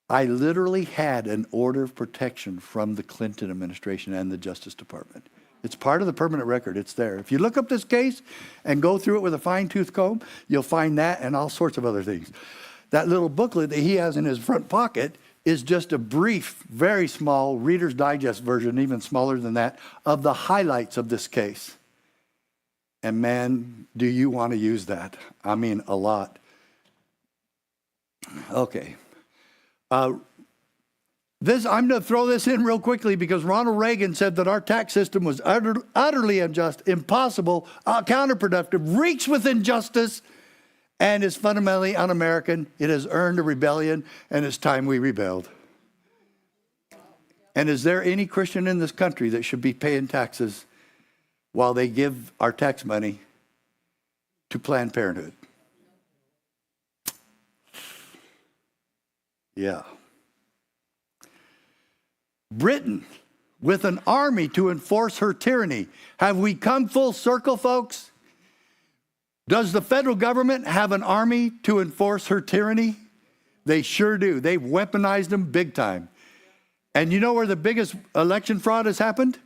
I literally had an order of protection from the Clinton administration and the Justice Department. It's part of the permanent record. It's there. If you look up this case and go through it with a fine-tooth comb, you'll find that and all sorts of other things. That little booklet that he has in his front pocket is just a brief, very small Reader's Digest version, even smaller than that, of the highlights of this case. And man, do you want to use that? I mean, a lot. Okay. I'm going to throw this in real quickly because Ronald Reagan said that our tax system was utterly unjust, impossible, counterproductive, reeks with injustice, and is fundamentally un-American. It has earned a rebellion, and it's time we rebelled. And is there any Christian in this country that should be paying taxes while they give our tax money to Planned Parenthood? Yeah. Britain with an army to enforce her tyranny. Have we come full circle, folks? Does the federal government have an army to enforce her tyranny? They sure do. They've weaponized them big time. And you know where the biggest election fraud has happened?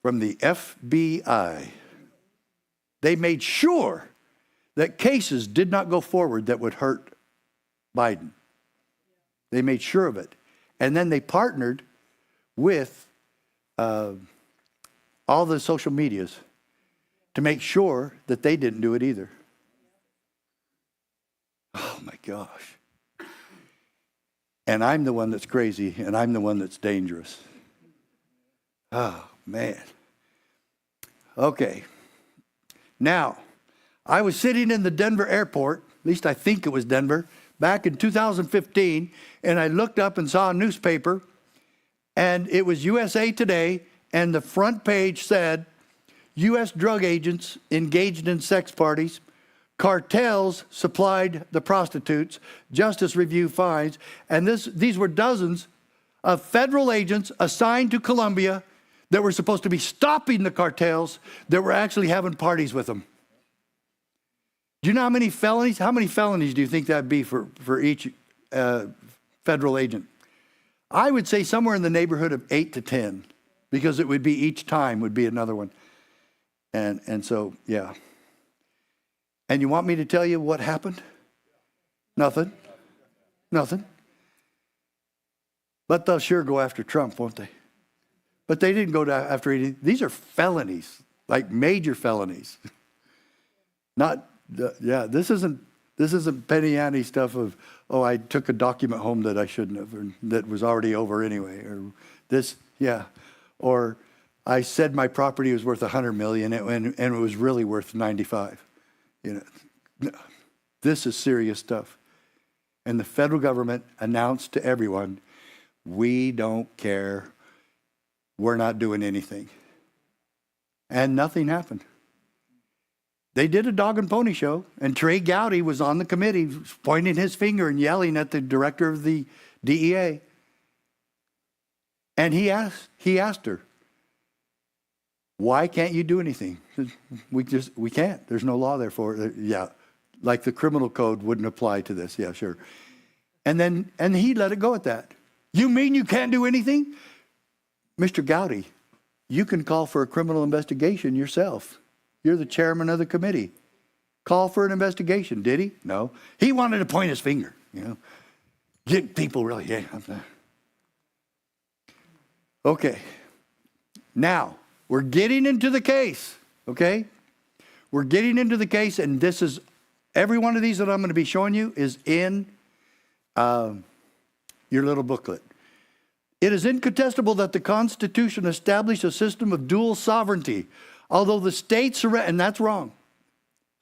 From the FBI. They made sure that cases did not go forward that would hurt Biden. They made sure of it. And then they partnered with all the social medias to make sure that they didn't do it either. Oh my gosh. And I'm the one that's crazy, and I'm the one that's dangerous. Oh, man. Okay. Now, I was sitting in the Denver airport, at least I think it was Denver, back in 2015, and I looked up and saw a newspaper, and it was USA Today, and the front page said, U.S. drug agents engaged in sex parties, cartels supplied the prostitutes, Justice Review finds, and these were dozens of federal agents assigned to Colombia that were supposed to be stopping the cartels that were actually having parties with them. Do you know how many felonies? How many felonies do you think that'd be for each federal agent? I would say somewhere in the neighborhood of 8 to 10, because it would be each time would be another one. And so, yeah. And you want me to tell you what happened? Nothing. Nothing. But they'll sure go after Trump, won't they? But they didn't go after any. These are felonies, like major felonies. Not, yeah, this isn't penny ante stuff of, oh, I took a document home that I shouldn't have, or that was already over anyway, or this, yeah. Or I said my property was worth $100 million and it was really worth 95. You know, this is serious stuff. And the federal government announced to everyone, we don't care. We're not doing anything. And nothing happened. They did a dog and pony show, and Trey Gowdy was on the committee pointing his finger and yelling at the director of the DEA. And he asked her, why can't you do anything? We can't. There's no law there for it. Yeah, like the criminal code wouldn't apply to this. Yeah, sure. And he let it go at that. You mean you can't do anything? Mr. Gowdy, you can call for a criminal investigation yourself. You're the chairman of the committee. Call for an investigation. Did he? No. He wanted to point his finger, you know. Get people really, yeah. Okay. Now, we're getting into the case, okay? We're getting into the case, and this is, every one of these that I'm going to be showing you is in your little booklet. It is incontestable that the Constitution established a system of dual sovereignty, although the states, and that's wrong.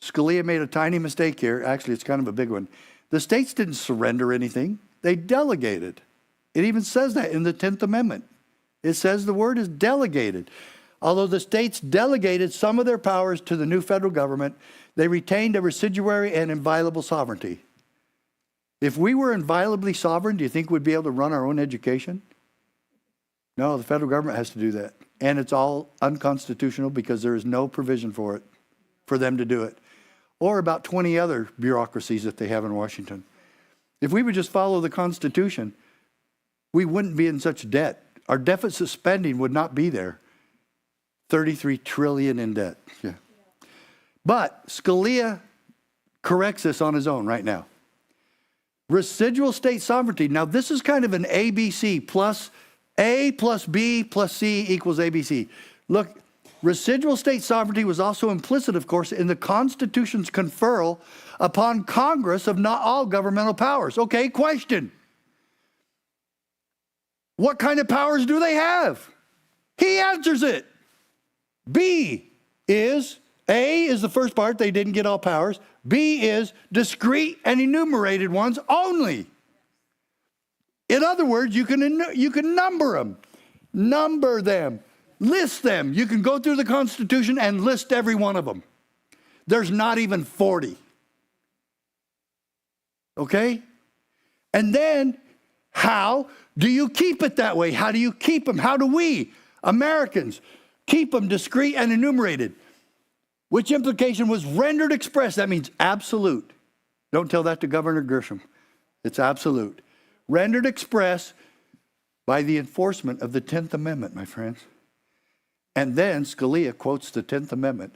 Scalia made a tiny mistake here. Actually, it's kind of a big one. The states didn't surrender anything. They delegated. It even says that in the 10th Amendment. It says the word is delegated. Although the states delegated some of their powers to the new federal government, they retained a residuary and inviolable sovereignty. If we were inviolably sovereign, do you think we'd be able to run our own education? No, the federal government has to do that. And it's all unconstitutional because there is no provision for it, for them to do it. Or about 20 other bureaucracies that they have in Washington. If we would just follow the Constitution, we wouldn't be in such debt. Our deficit spending would not be there. 33 trillion in debt. Yeah. But Scalia corrects this on his own right now. Residual state sovereignty. Now this is kind of an ABC plus A plus B plus C equals ABC. Look, residual state sovereignty was also implicit, of course, in the Constitution's conferral upon Congress of not all governmental powers. Okay, question. What kind of powers do they have? He answers it. B is, A is the first part, they didn't get all powers. B is discrete and enumerated ones only. In other words, you can number them, list them. You can go through the Constitution and list every one of them. There's not even 40. Okay? And then, how do you keep it that way? How do you keep them? How do we? Americans, keep them discreet and enumerated, which implication was rendered express. That means absolute. Don't tell that to Governor Grisham. It's absolute. Rendered express by the enforcement of the 10th Amendment, my friends. And then Scalia quotes the 10th Amendment.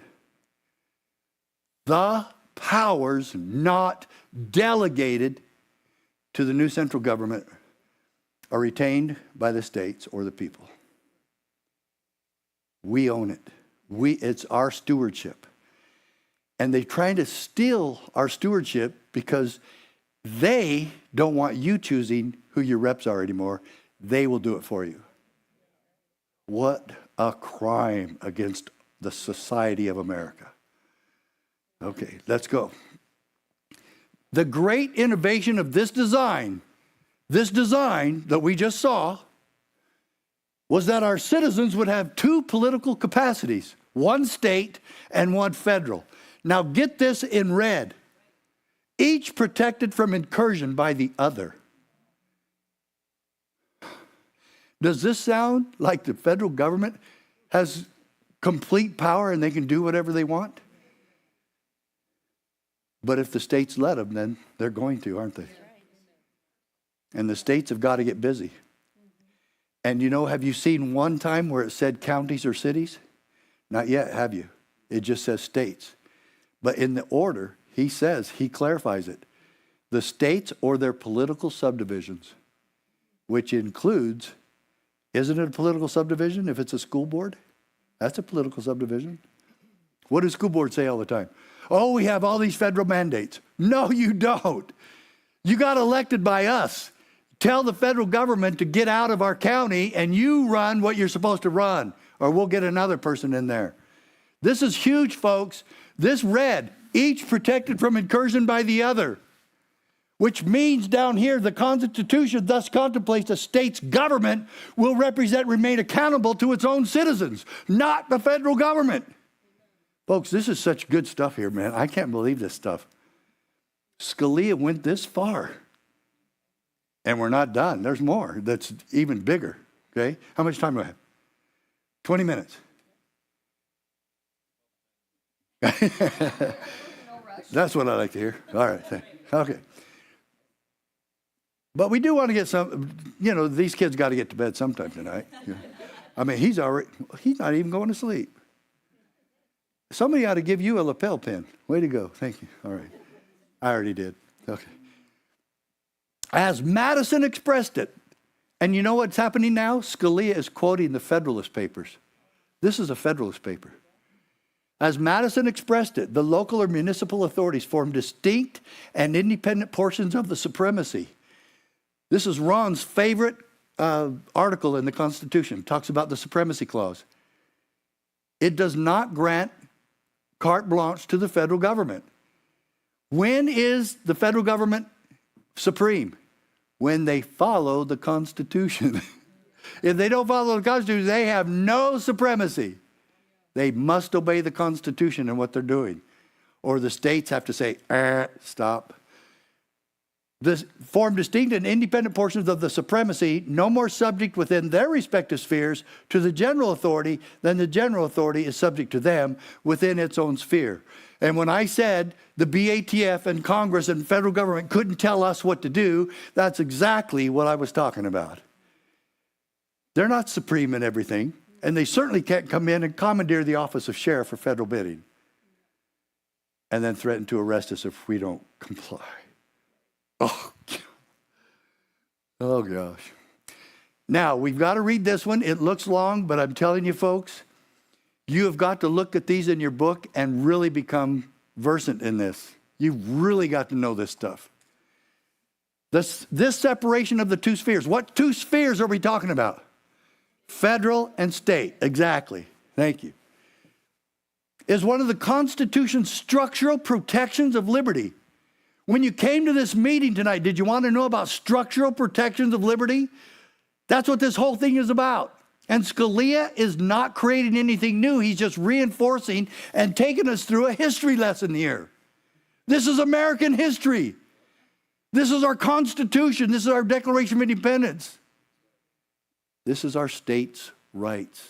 The powers not delegated to the new central government are retained by the states or the people. We own it. It's our stewardship. And they're trying to steal our stewardship because they don't want you choosing who your reps are anymore. They will do it for you. What a crime against the society of America. Okay, let's go. The great innovation of this design that we just saw, was that our citizens would have two political capacities, one state and one federal. Now get this in red. Each protected from incursion by the other. Does this sound like the federal government has complete power and they can do whatever they want? But if the states let them, then they're going to, aren't they? And the states have got to get busy. And you know, have you seen one time where it said counties or cities? Not yet, have you? It just says states. But in the order, he clarifies it. The states or their political subdivisions, which includes, isn't it a political subdivision if it's a school board? That's a political subdivision. What do school boards say all the time? Oh, we have all these federal mandates. No, you don't. You got elected by us. Tell the federal government to get out of our county and you run what you're supposed to run, or we'll get another person in there. This is huge, folks. This red, each protected from incursion by the other, which means down here the Constitution thus contemplates a state's government will remain accountable to its own citizens, not the federal government. Folks, this is such good stuff here, man. I can't believe this stuff. Scalia went this far. And we're not done. There's more that's even bigger. Okay? How much time do I have? 20 minutes. That's what I like to hear. All right. Okay. But we do want to get some, these kids got to get to bed sometime tonight. I mean, he's not even going to sleep. Somebody ought to give you a lapel pin. Way to go. Thank you. All right. I already did. Okay. As Madison expressed it, and you know what's happening now? Scalia is quoting the Federalist Papers. This is a Federalist paper. As Madison expressed it, the local or municipal authorities form distinct and independent portions of the supremacy. This is Ron's favorite article in the Constitution. It talks about the supremacy clause. It does not grant carte blanche to the federal government. When is the federal government supreme? When they follow the Constitution. If they don't follow the Constitution, they have no supremacy. They must obey the Constitution and what they're doing. Or the states have to say, stop. This form distinct and independent portions of the supremacy, no more subject within their respective spheres to the general authority than the general authority is subject to them within its own sphere. And when I said the BATF and Congress and federal government couldn't tell us what to do, that's exactly what I was talking about. They're not supreme in everything, and they certainly can't come in and commandeer the office of sheriff for federal bidding and then threaten to arrest us if we don't comply. Oh gosh. Now, we've got to read this one. It looks long, but I'm telling you, folks, you have got to look at these in your book and really become versant in this. You've really got to know this stuff. This separation of the two spheres. What two spheres are we talking about? Federal and state. Exactly. Thank you. Is one of the Constitution's structural protections of liberty. When you came to this meeting tonight, did you want to know about structural protections of liberty? That's what this whole thing is about. And Scalia is not creating anything new. He's just reinforcing and taking us through a history lesson here. This is American history. This is our Constitution. This is our Declaration of Independence. This is our states' rights.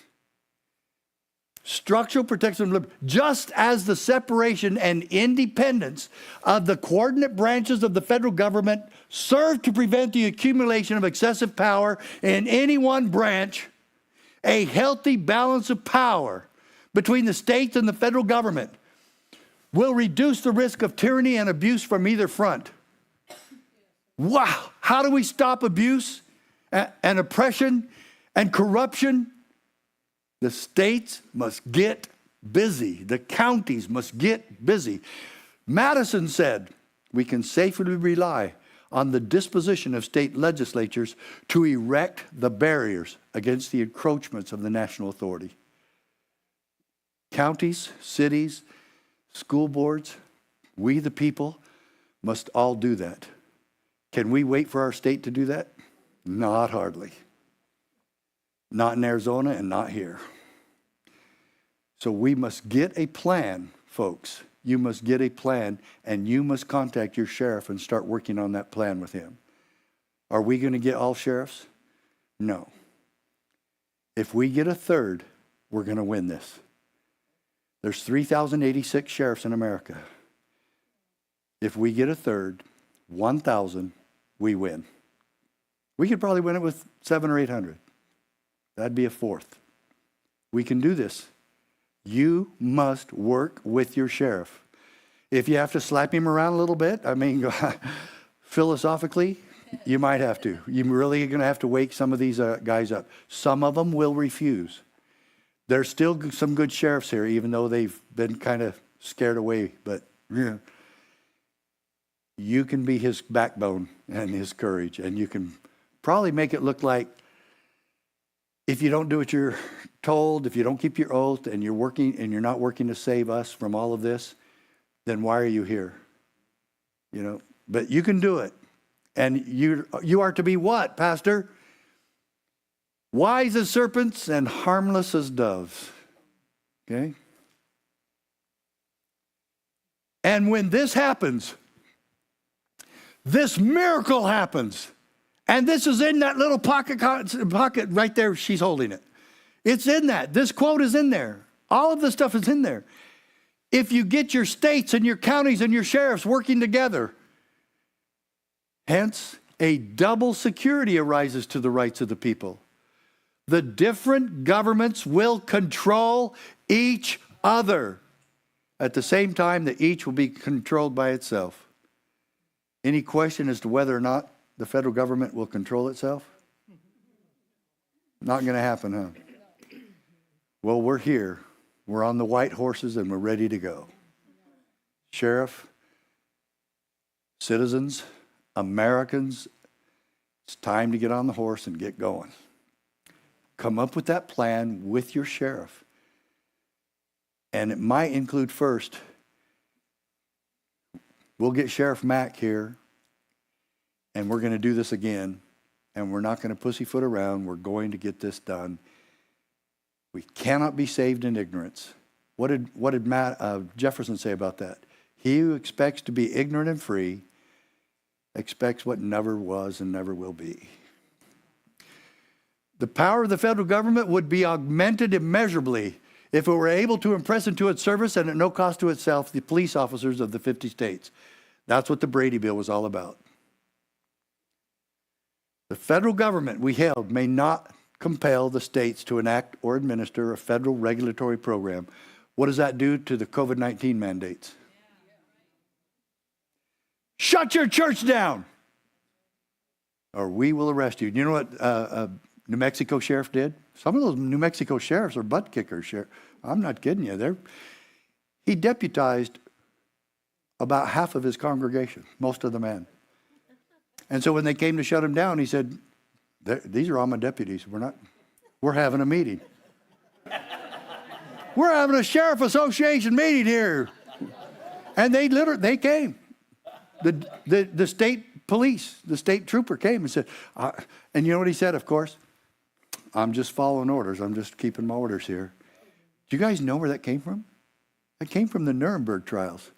structural protection of liberty, just as the separation and independence of the coordinate branches of the federal government serve to prevent the accumulation of excessive power in any one branch, a healthy balance of power between the states and the federal government will reduce the risk of tyranny and abuse from either front. Wow, how do we stop abuse and oppression and corruption? The states must get busy. The counties must get busy. Madison said, we can safely rely on the disposition of state legislatures to erect the barriers against the encroachments of the national authority. Counties, cities, school boards, we the people must all do that. Can we wait for our state to do that? Not hardly. Not in Arizona and not here. So we must get a plan, folks. You must get a plan, and you must contact your sheriff and start working on that plan with him. Are we going to get all sheriffs? No. If we get a third, we're going to win this. There's 3,086 sheriffs in America. If we get a third, 1,000, we win. We could probably win it with 700 or 800. That'd be a fourth. We can do this. You must work with your sheriff. If you have to slap him around a little bit, I mean, philosophically, you might have to. You're really going to have to wake some of these guys up. Some of them will refuse. There's still some good sheriffs here, even though they've been kind of scared away. But yeah, you can be his backbone and his courage, and you can probably make it look like if you don't do what you're told, if you don't keep your oath, and you're working and you're not working to save us from all of this, then why are you here? You know, but you can do it. And you are to be what, Pastor? Wise as serpents and harmless as doves. Okay? And when this happens, this miracle happens. And this is in that little pocket right there. She's holding it. It's in that. This quote is in there. All of this stuff is in there. If you get your states and your counties and your sheriffs working together, hence a double security arises to the rights of the people. The different governments will control each other at the same time that each will be controlled by itself. Any question as to whether or not the federal government will control itself? Not going to happen, huh? Well, we're here. We're on the white horses and we're ready to go. Sheriff, citizens, Americans, it's time to get on the horse and get going. Come up with that plan with your sheriff. And it might include first, we'll get Sheriff Mack here, and we're going to do this again, and we're not going to pussyfoot around. We're going to get this done. We cannot be saved in ignorance. What did Jefferson say about that? He who expects to be ignorant and free expects what never was and never will be. The power of the federal government would be augmented immeasurably if it were able to impress into its service and at no cost to itself the police officers of the 50 states. That's what the Brady Bill was all about. The federal government, we held, may not compel the states to enact or administer a federal regulatory program. What does that do to the COVID-19 mandates? Shut your church down, or we will arrest you. You know what New Mexico sheriff did? Some of those New Mexico sheriffs are butt kickers. I'm not kidding you. He deputized about half of his congregation, most of the men. And so when they came to shut him down, he said, these are all my deputies. We're having a meeting. We're having a sheriff association meeting here. And they came. The state police, the state trooper came and said, and you know what he said, of course? I'm just following orders. I'm just keeping my orders here. Do you guys know where that came from? That came from the Nuremberg trials.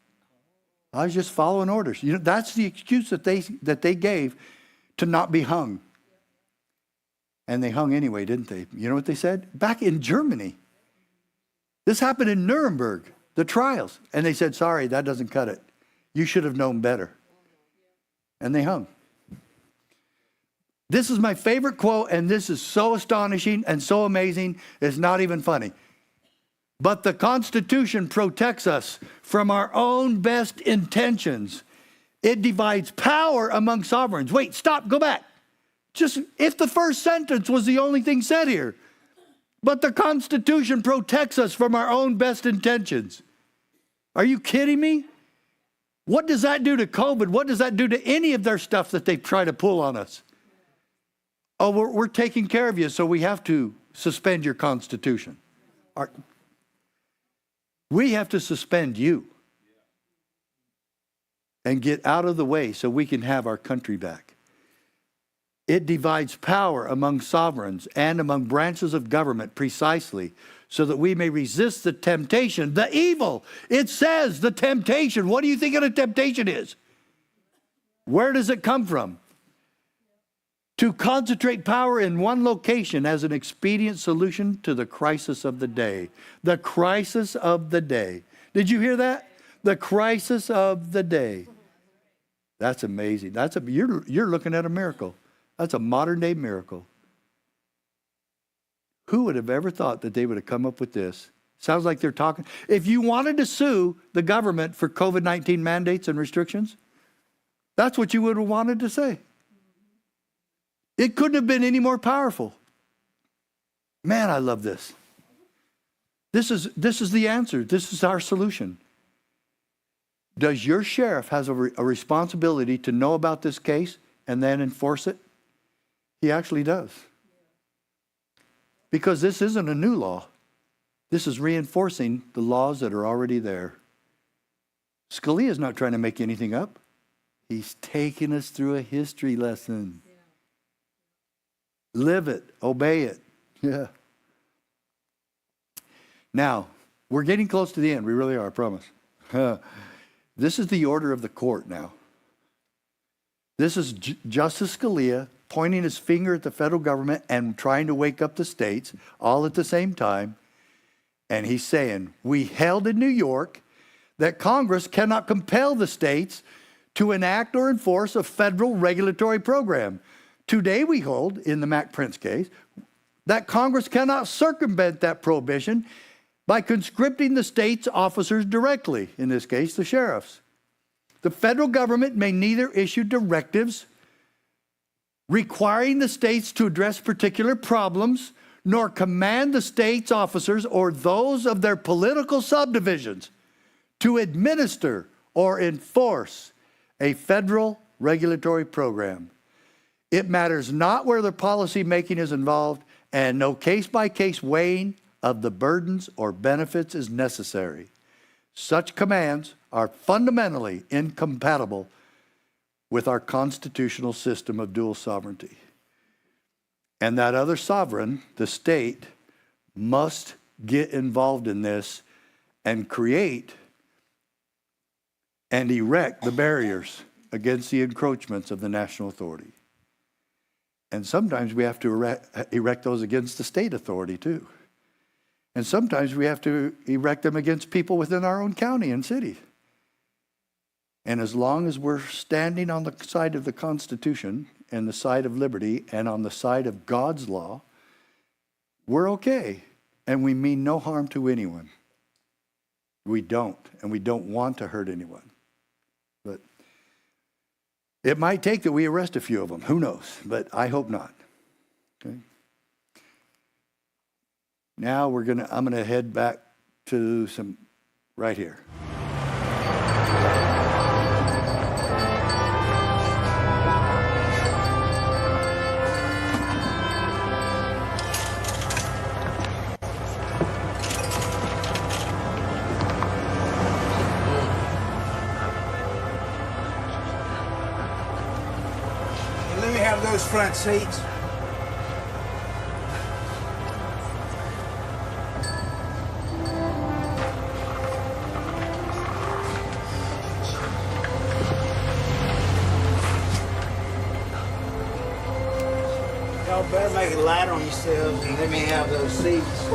I was just following orders. You know, that's the excuse that they gave to not be hung. And they hung anyway, didn't they? You know what they said? Back in Germany, This happened in Nuremberg, the trials. And they said, sorry, that doesn't cut it. You should have known better. And they hung. This is my favorite quote, and this is so astonishing and so amazing, it's not even funny. But the Constitution protects us from our own best intentions. It divides power among sovereigns. Wait, stop, go back. Just if the first sentence was the only thing said here. But the Constitution protects us from our own best intentions. Are you kidding me? What does that do to COVID? What does that do to any of their stuff that they try to pull on us? Oh, we're taking care of you, so we have to suspend your Constitution. We have to suspend you and get out of the way so we can have our country back. It divides power among sovereigns and among branches of government precisely so that we may resist the temptation, the evil. It says the temptation. What do you think a temptation is? Where does it come from? To concentrate power in one location as an expedient solution to the crisis of the day. The crisis of the day. Did you hear that? The crisis of the day. That's amazing. You're looking at a miracle. That's a modern day miracle. Who would have ever thought that they would have come up with this? Sounds like they're talking. If you wanted to sue the government for COVID-19 mandates and restrictions, that's what you would have wanted to say. It couldn't have been any more powerful. Man, I love this. This is the answer. This is our solution. Does your sheriff have a responsibility to know about this case and then enforce it? He actually does. Because this isn't a new law. This is reinforcing the laws that are already there. Scalia is not trying to make anything up. He's taking us through a history lesson. Live it, obey it. Yeah. Now, we're getting close to the end. We really are, I promise. This is the order of the court now. This is Justice Scalia pointing his finger at the federal government and trying to wake up the states all at the same time. And he's saying, we held in New York that Congress cannot compel the states to enact or enforce a federal regulatory program. Today we hold, in the Mac Prince case, that Congress cannot circumvent that prohibition by conscripting the state's officers directly, in this case, the sheriffs. The federal government may neither issue directives requiring the states to address particular problems, nor command the state's officers or those of their political subdivisions to administer or enforce a federal regulatory program. It matters not where the policy making is involved, and no case-by-case weighing of the burdens or benefits is necessary. Such commands are fundamentally incompatible with our constitutional system of dual sovereignty. And that other sovereign, the state, must get involved in this and create and erect the barriers against the encroachments of the national authority. And sometimes we have to erect those against the state authority too. And sometimes we have to erect them against people within our own county and city. And as long as we're standing on the side of the Constitution and the side of liberty and on the side of God's law, we're okay. And we mean no harm to anyone. We don't, and we don't want to hurt anyone. But it might take that we arrest a few of them. Who knows? But I hope not. Okay. Now I'm gonna head back to some right here. Let me have those front seats. Y'all better make it lighter on yourselves and let me have those seats.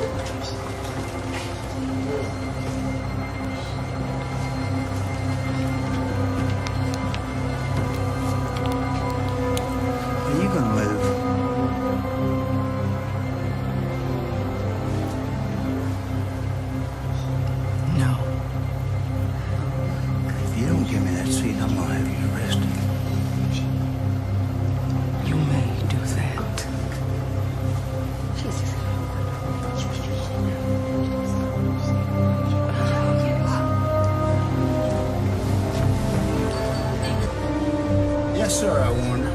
sir, I warned her.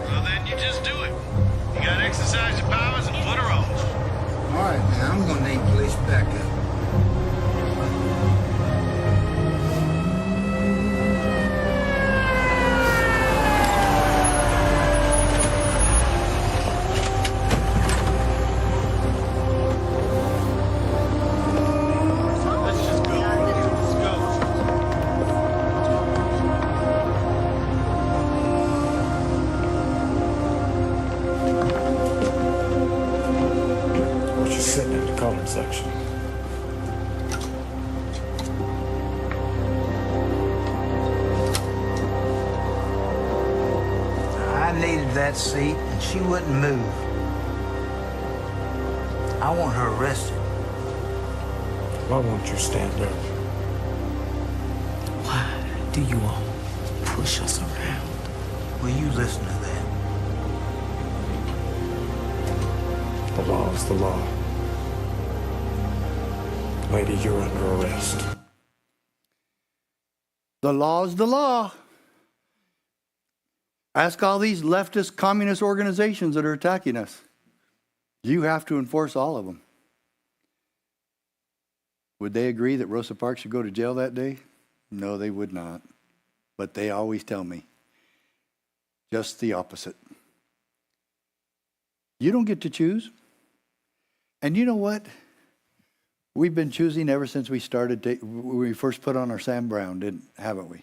Well, then you just do it. You gotta exercise your powers and put her on. All right, man, I'm gonna need police backup. She's sitting in the comment section. I needed that seat, and she wouldn't move. I want her arrested. Why won't you stand up? Why do you all push us around? Will you listen to that? The law is the law. Lady, you're under arrest. The law's the law. Ask all these leftist communist organizations that are attacking us. You have to enforce all of them. Would they agree that Rosa Parks should go to jail that day? No, they would not. But they always tell me just the opposite. You don't get to choose. And you know what? We've been choosing ever since we started, when we first put on our Sam Brown, haven't we?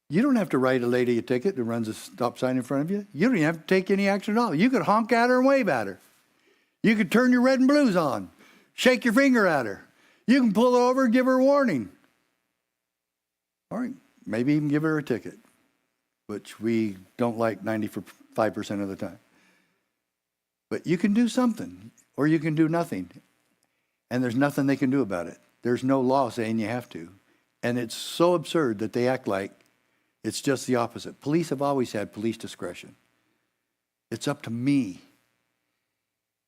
You don't have to write a lady a ticket that runs a stop sign in front of you. You don't even have to take any action at all. You could honk at her and wave at her. You could turn your red and blues on, shake your finger at her. You can pull her over and give her a warning. Or maybe even give her a ticket, which we don't like 95% of the time. But you can do something, or you can do nothing. And there's nothing they can do about it. There's no law saying you have to. And it's so absurd that they act like it's just the opposite. Police have always had police discretion. It's up to me.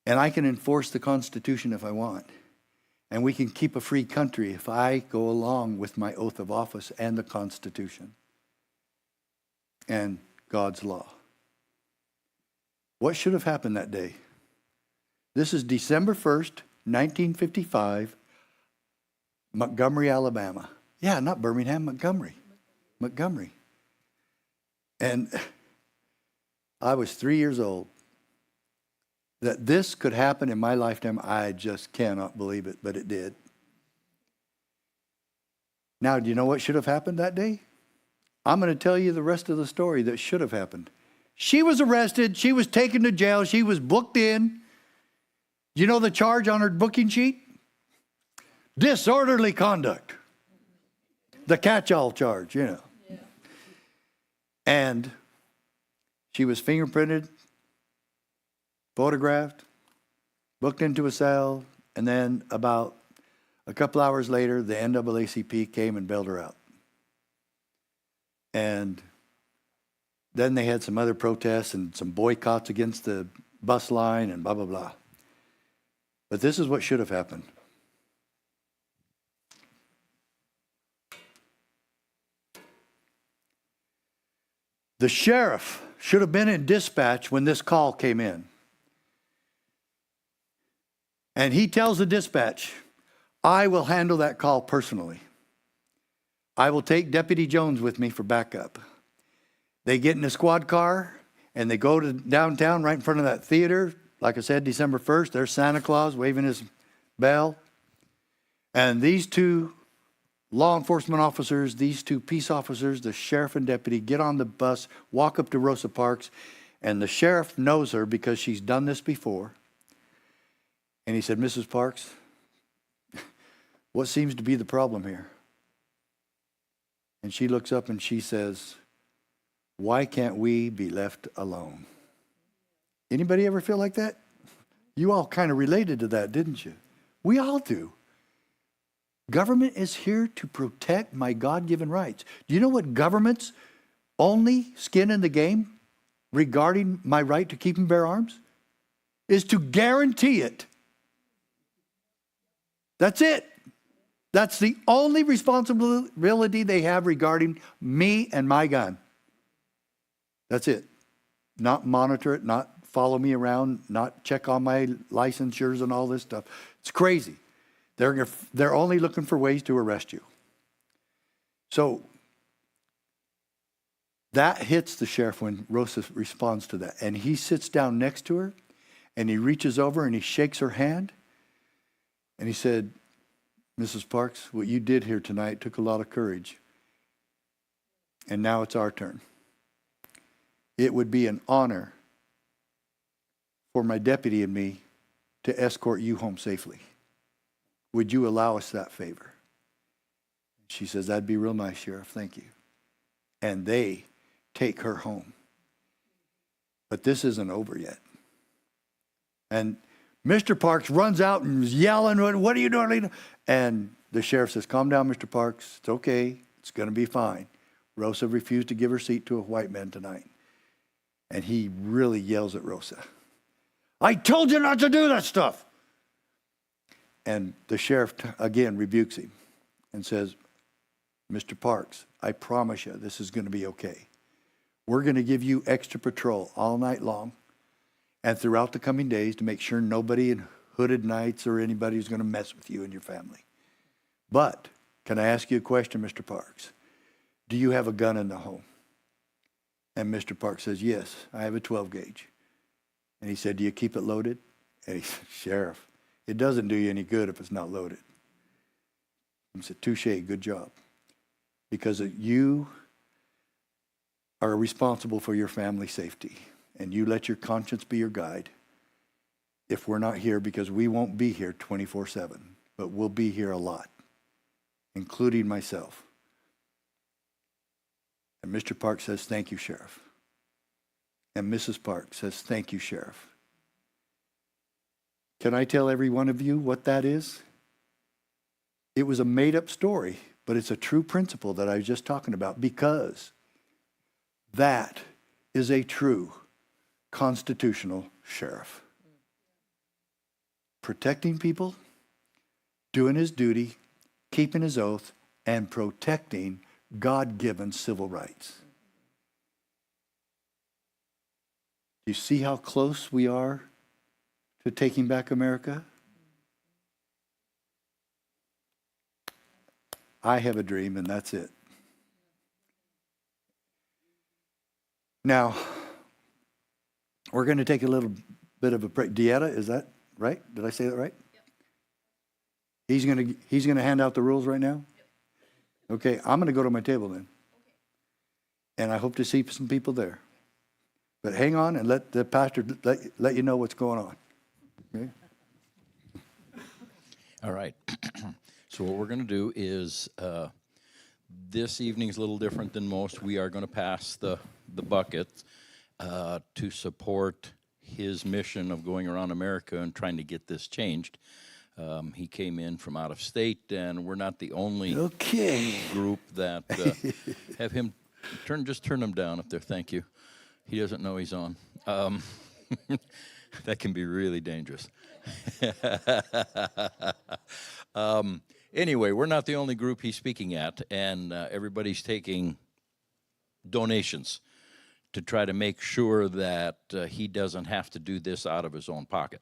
And I can enforce the Constitution if I want. And we can keep a free country if I go along with my oath of office and the Constitution and God's law. What should have happened that day? This is December 1st, 1955, Montgomery, Alabama. Yeah, not Birmingham, Montgomery. Montgomery. And I was 3 years old. That this could happen in my lifetime, I just cannot believe it, but it did. Now, do you know what should have happened that day? I'm going to tell you the rest of the story that should have happened. She was arrested. She was taken to jail. She was booked in. You know the charge on her booking sheet? Disorderly conduct. The catch-all charge, you know. Yeah. And she was fingerprinted, photographed, booked into a cell, and then about a couple hours later, the NAACP came and bailed her out. And then they had some other protests and some boycotts against the bus line and blah, blah, blah. But this is what should have happened. The sheriff should have been in dispatch when this call came in. And he tells the dispatch, I will handle that call personally. I will take Deputy Jones with me for backup. They get in a squad car and they go to downtown right in front of that theater. Like I said, December 1st, there's Santa Claus waving his bell. And these two law enforcement officers, these two peace officers, the sheriff and deputy, get on the bus, walk up to Rosa Parks, and the sheriff knows her because she's done this before. And he said, Mrs. Parks, what seems to be the problem here? And she looks up and she says, why can't we be left alone? Anybody ever feel like that? You all kind of related to that, didn't you? We all do. Government is here to protect my God-given rights. Do you know what government's only skin in the game regarding my right to keep and bear arms? Is to guarantee it. That's it. That's the only responsibility they have regarding me and my gun. That's it. Not monitor it, not follow me around, not check on my licensures and all this stuff. It's crazy. They're only looking for ways to arrest you. So that hits the sheriff when Rosa responds to that. And he sits down next to her, and he reaches over and he shakes her hand. And he said, Mrs. Parks, what you did here tonight took a lot of courage. And now it's our turn. It would be an honor for my deputy and me to escort you home safely. Would you allow us that favor? She says, that'd be real nice, Sheriff. Thank you. And they take her home. But this isn't over yet. And Mr. Parks runs out and is yelling, what are you doing, Lena? And the sheriff says, calm down, Mr. Parks. It's okay. It's going to be fine. Rosa refused to give her seat to a white man tonight. And he really yells at Rosa. I told you not to do that stuff. And the sheriff again rebukes him and says, Mr. Parks, I promise you this is going to be okay. We're going to give you extra patrol all night long and throughout the coming days to make sure nobody in hooded nights or anybody is going to mess with you and your family. But can I ask you a question, Mr. Parks? Do you have a gun in the home? And Mr. Parks says, yes, I have a 12 gauge. And he said, do you keep it loaded? And he said, Sheriff, it doesn't do you any good if it's not loaded. He said, touche, good job. Because you are responsible for your family's safety. And you let your conscience be your guide. If we're not here, because we won't be here 24/7, but we'll be here a lot, including myself. And Mr. Parks says, thank you, Sheriff. And Mrs. Parks says, thank you, Sheriff. Can I tell every one of you what that is? It was a made-up story, but it's a true principle that I was just talking about, because that is a true constitutional sheriff. Protecting people, doing his duty, keeping his oath, and protecting God-given civil rights. Do you see how close we are to taking back America? I have a dream, and that's it. Now, we're going to take a little bit of a break. Dieta, is that right? Did I say that right? Yep. He's going to hand out the rules right now? Yep. Okay, I'm going to go to my table then. Okay. And I hope to see some people there. But hang on and let the pastor let you know what's going on. Okay? All right. So what we're going to do is, this evening's a little different than most. We are going to pass the bucket to support his mission of going around America and trying to get this changed. He came in from out of state, and we're not the only group that have him turn them down up there. Thank you. He doesn't know he's on. That can be really dangerous. Anyway, we're not the only group he's speaking at, and everybody's taking donations to try to make sure that he doesn't have to do this out of his own pocket.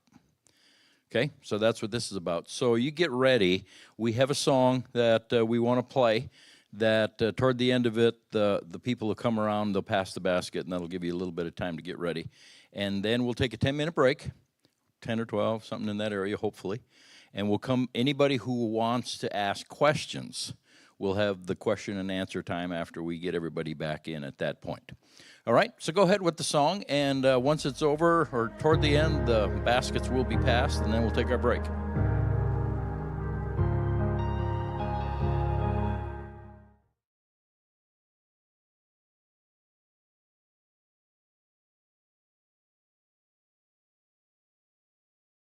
Okay, so that's what this is about. So you get ready. We have a song that we want to play that toward the end of it, the people will come around, they'll pass the basket, and that'll give you a little bit of time to get ready. And then we'll take a 10-minute break, 10 or 12, something in that area, hopefully. And we'll come, anybody who wants to ask questions, we'll have the question and answer time after we get everybody back in at that point. All right, so go ahead with the song, and once it's over, or toward the end, the baskets will be passed, and then we'll take our break.